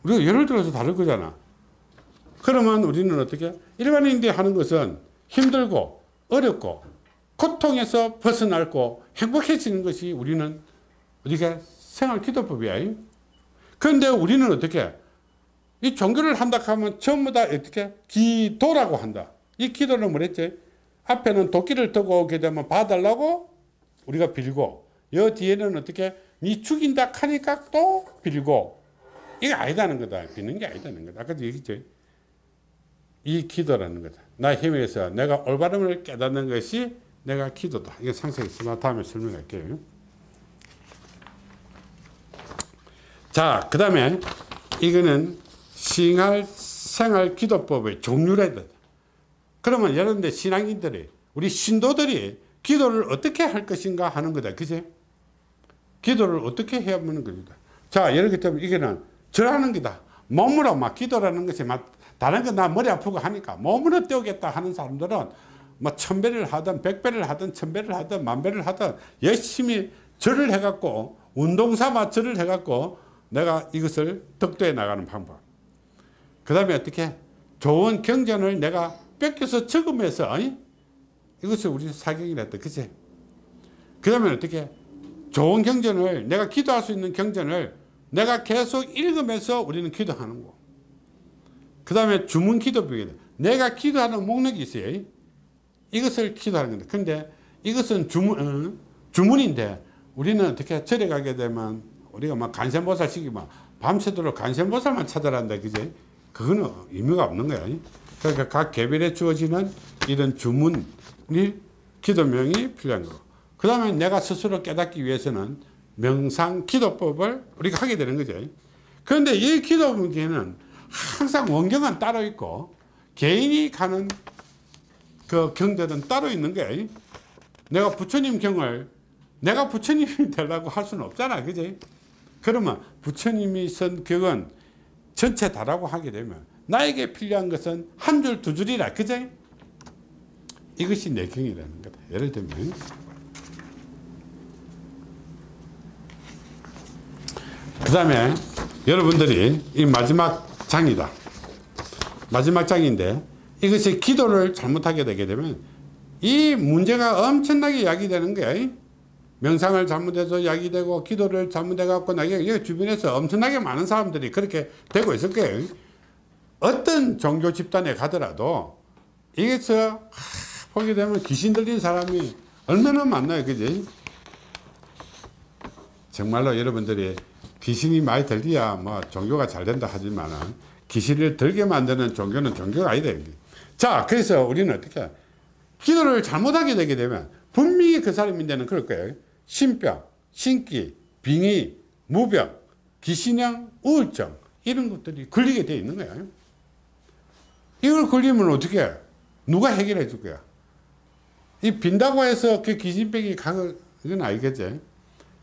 우리가 예를 들어서 다를 거잖아. 그러면 우리는 어떻게? 일반인들이 하는 것은 힘들고 어렵고 고통에서 벗어나고 행복해지는 것이 우리는 우리가 생활 기도법이야. 그런데 우리는 어떻게? 이 종교를 한다 하면 전부 다 어떻게? 기도라고 한다. 이 기도는 뭐랬지? 앞에는 도끼를 들고 오게 되면 봐달라고 우리가 빌고, 여 뒤에는 어떻게? 니 죽인다 하니까 또 빌고. 이게 아니다는 거다. 비는 게 아니다는 거다. 아까도 얘기했죠. 이 기도라는 거다. 나 힘에서 내가 올바름을 깨닫는 것이 내가 기도다. 이게 상세히 다음에 설명할게요. 자, 그 다음에 이거는 생활 기도법의 종류래다. 그러면 여러분들 신앙인들이, 우리 신도들이 기도를 어떻게 할 것인가 하는 거다. 그지? 기도를 어떻게 해야 하는 겁니다. 자, 예를 들면 이게는 절하는 거다. 몸으로 막 기도라는 것이 막 다른 거 나 머리 아프고 하니까 몸으로 때우겠다 하는 사람들은 뭐 1000배를 하든 100배를 하든 1000배를 하든 10,000배를 하든 열심히 절을 해갖고 운동 삼아 절을 해갖고 내가 이것을 덕도해 나가는 방법. 그 다음에 어떻게? 좋은 경전을 내가 뺏겨서 적으면서 이것을 우리 사경이라 했다. 그치? 그 다음에 어떻게? 좋은 경전을, 내가 기도할 수 있는 경전을 내가 계속 읽으면서 우리는 기도하는 거. 그 다음에 주문 기도법이다. 내가 기도하는 목록이 있어요. 이것을 기도하는 건데, 근데 이것은 주문인데 우리는 어떻게? 절에 가게 되면 우리가 막 간센보살 시키면 밤새도록 간센보살만 찾아란다. 그지? 그거는 의미가 없는 거야. 그러니까 각 개별에 주어지는 이런 주문이 기도명이 필요한 거고. 그 다음에 내가 스스로 깨닫기 위해서는 명상 기도법을 우리가 하게 되는 거죠. 그런데 이 기도문에는 항상 원경은 따로 있고 개인이 가는 그 경들은 따로 있는 거예요. 내가 부처님 경을 내가 부처님이 되려고 할 수는 없잖아. 그지? 그러면 부처님이 쓴 경은 전체 다라고 하게 되면 나에게 필요한 것은 한 줄, 두 줄이라. 그지? 이것이 내 경이라는 거다. 예를 들면 그 다음에 여러분들이 이 마지막 장이다. 마지막 장인데 이것이 기도를 잘못하게 되게 되면 이 문제가 엄청나게 야기되는 거야. 명상을 잘못해서 야기되고 기도를 잘못해 갖고 나게 주변에서 엄청나게 많은 사람들이 그렇게 되고 있을 거예요. 어떤 종교 집단에 가더라도 이게서 보게 되면 귀신 들린 사람이 얼마나 많나요, 그지? 정말로 여러분들이 귀신이 많이 들려야 뭐 종교가 잘 된다 하지만은 귀신을 들게 만드는 종교는 종교가 아니다. 자, 그래서 우리는 어떻게 기도를 잘못하게 되게 되면 분명히 그 사람인데는 그럴 거예요. 신병, 신기, 빙의, 무병, 귀신형, 우울증 이런 것들이 걸리게 돼 있는 거예요. 이걸 걸리면 어떻게 해? 누가 해결해 줄 거야? 이 빈다고 해서 그 귀신병이 가는 건 아니겠지.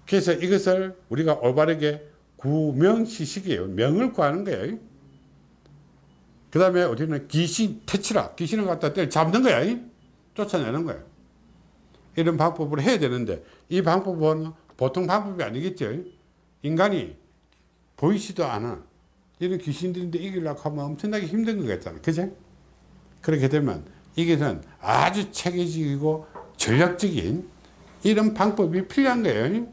그래서 이것을 우리가 올바르게 구명시식이에요. 명을 구하는 거예요. 그 다음에 우리는 귀신 퇴치라. 귀신을 갖다 잡는 거야. 쫓아내는 거야. 이런 방법을 해야 되는데 이 방법은 보통 방법이 아니겠죠. 인간이 보이지도 않아. 이런 귀신들인데 이기려고 하면 엄청나게 힘든 거겠잖아. 그죠? 그렇게 되면 이게는 아주 체계적이고 전략적인 이런 방법이 필요한 거예요.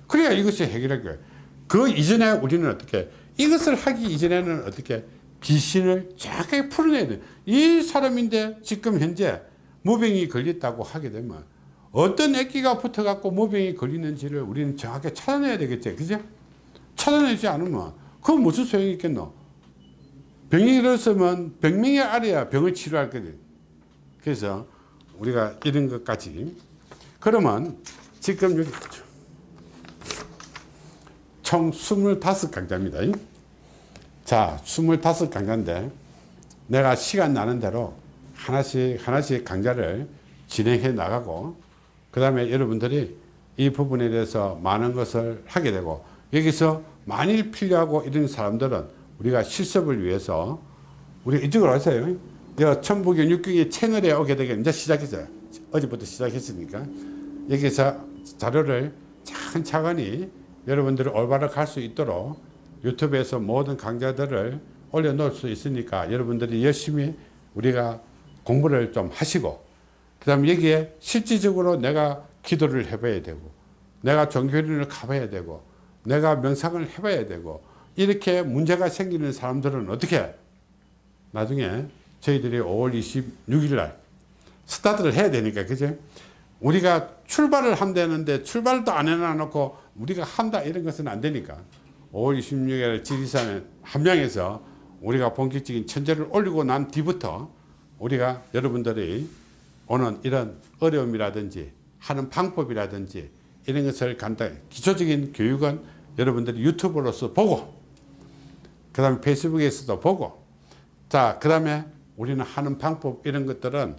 그래야 이것이 해결할 거예요. 그 이전에 우리는 어떻게 이것을 하기 이전에는 어떻게 귀신을 정확하게 풀어내야 돼. 이 사람인데 지금 현재 무병이 걸렸다고 하게 되면 어떤 액기가 붙어갖고 무병이 걸리는지를 우리는 정확하게 찾아내야 되겠죠. 그죠? 찾아내지 않으면 그건 무슨 소용이 있겠노? 병이 일어서면 병명이 알아야 병을 치료할 거거든. 그래서 우리가 이런 것까지 그러면 지금 여기 총 25강좌입니다. 자, 25강좌인데 내가 시간 나는 대로 하나씩 강좌를 진행해 나가고 그 다음에 여러분들이 이 부분에 대해서 많은 것을 하게 되고 여기서 만일 필요하고 이런 사람들은 우리가 실습을 위해서 우리 이쪽으로 와서요. 천부경 육경의 채널에 오게 되게 이제 시작했어요. 어제부터 시작했으니까 여기서 자료를 차근차근히 여러분들이 올바르게 갈 수 있도록 유튜브에서 모든 강좌들을 올려놓을 수 있으니까 여러분들이 열심히 우리가 공부를 좀 하시고 그 다음에 여기에 실질적으로 내가 기도를 해봐야 되고 내가 종교인을 가봐야 되고 내가 명상을 해봐야 되고 이렇게 문제가 생기는 사람들은 어떻게 나중에 저희들이 5월 26일 날 스타트를 해야 되니까 그죠? 우리가 출발을 한다는데 출발도 안 해놔놓고 우리가 한다 이런 것은 안 되니까 5월 26일 지리산에 함양에서 우리가 본격적인 천재를 올리고 난 뒤부터 우리가 여러분들이 오는 이런 어려움이라든지 하는 방법이라든지 이런 것을 간단히 기초적인 교육은 여러분들이 유튜브로서 보고 그 다음에 페이스북에서도 보고 자 그 다음에 우리는 하는 방법 이런 것들은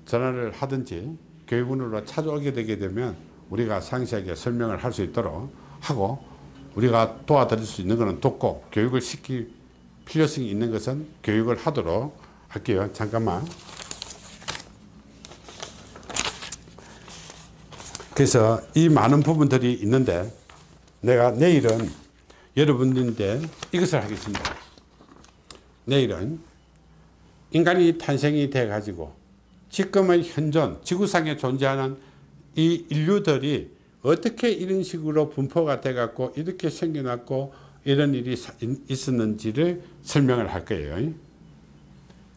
전화를 하든지 교육원으로 찾아오게 되게 되면 우리가 상세하게 설명을 할 수 있도록 하고 우리가 도와드릴 수 있는 것은 돕고 교육을 시킬 필요성이 있는 것은 교육을 하도록 할게요. 잠깐만. 그래서 이 많은 부분들이 있는데 내가 내일은 여러분들인데 이것을 하겠습니다. 내일은 인간이 탄생이 돼 가지고 지금의 현존 지구상에 존재하는 이 인류들이 어떻게 이런 식으로 분포가 돼 갖고 이렇게 생겨났고 이런 일이 있었는지를 설명을 할 거예요.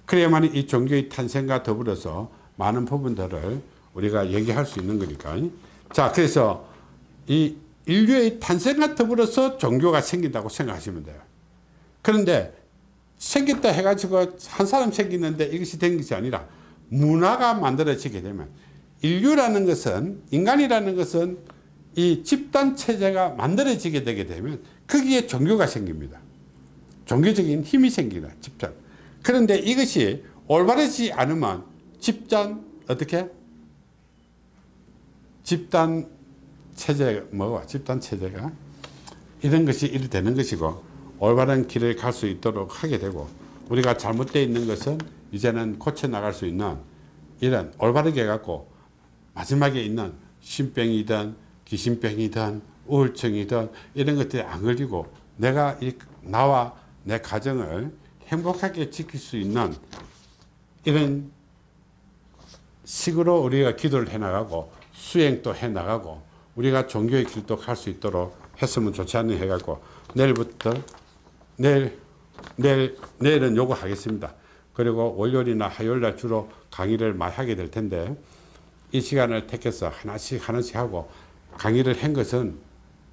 그래야만 이 종교의 탄생과 더불어서 많은 부분들을 우리가 얘기할 수 있는 거니까. 자, 그래서 이 인류의 탄생과 더불어서 종교가 생긴다고 생각하시면 돼요. 그런데 생겼다 해가지고 한 사람 생기는데 이것이 된 것이 아니라 문화가 만들어지게 되면 인류라는 것은 인간이라는 것은 이 집단 체제가 만들어지게 되게 되면 거기에 종교가 생깁니다. 종교적인 힘이 생기다. 집단. 그런데 이것이 올바르지 않으면 집단 어떻게? 집단 체제 뭐가? 집단 체제가 이런 것이 이래 되는 것이고 올바른 길을 갈 수 있도록 하게 되고 우리가 잘못되어 있는 것은 이제는 고쳐 나갈 수 있는 이런 올바르게 해갖고 마지막에 있는 신병이든 귀신병이든 우울증이든 이런 것들이 안 걸리고 내가 나와 내 가정을 행복하게 지킬 수 있는 이런 식으로 우리가 기도를 해나가고 수행도 해나가고 우리가 종교의 길도 갈 수 있도록 했으면 좋지 않니 해갖고 내일부터 내일은 요거 하겠습니다. 그리고 월요일이나 화요일날 주로 강의를 많이 하게 될 텐데 이 시간을 택해서 하나씩 하고 강의를 한 것은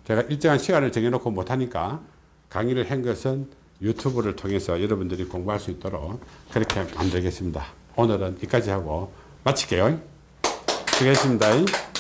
제가 일정한 시간을 정해놓고 못하니까 강의를 한 것은 유튜브를 통해서 여러분들이 공부할 수 있도록 그렇게 만들겠습니다. 오늘은 여기까지 하고 마칠게요. 수고했습니다.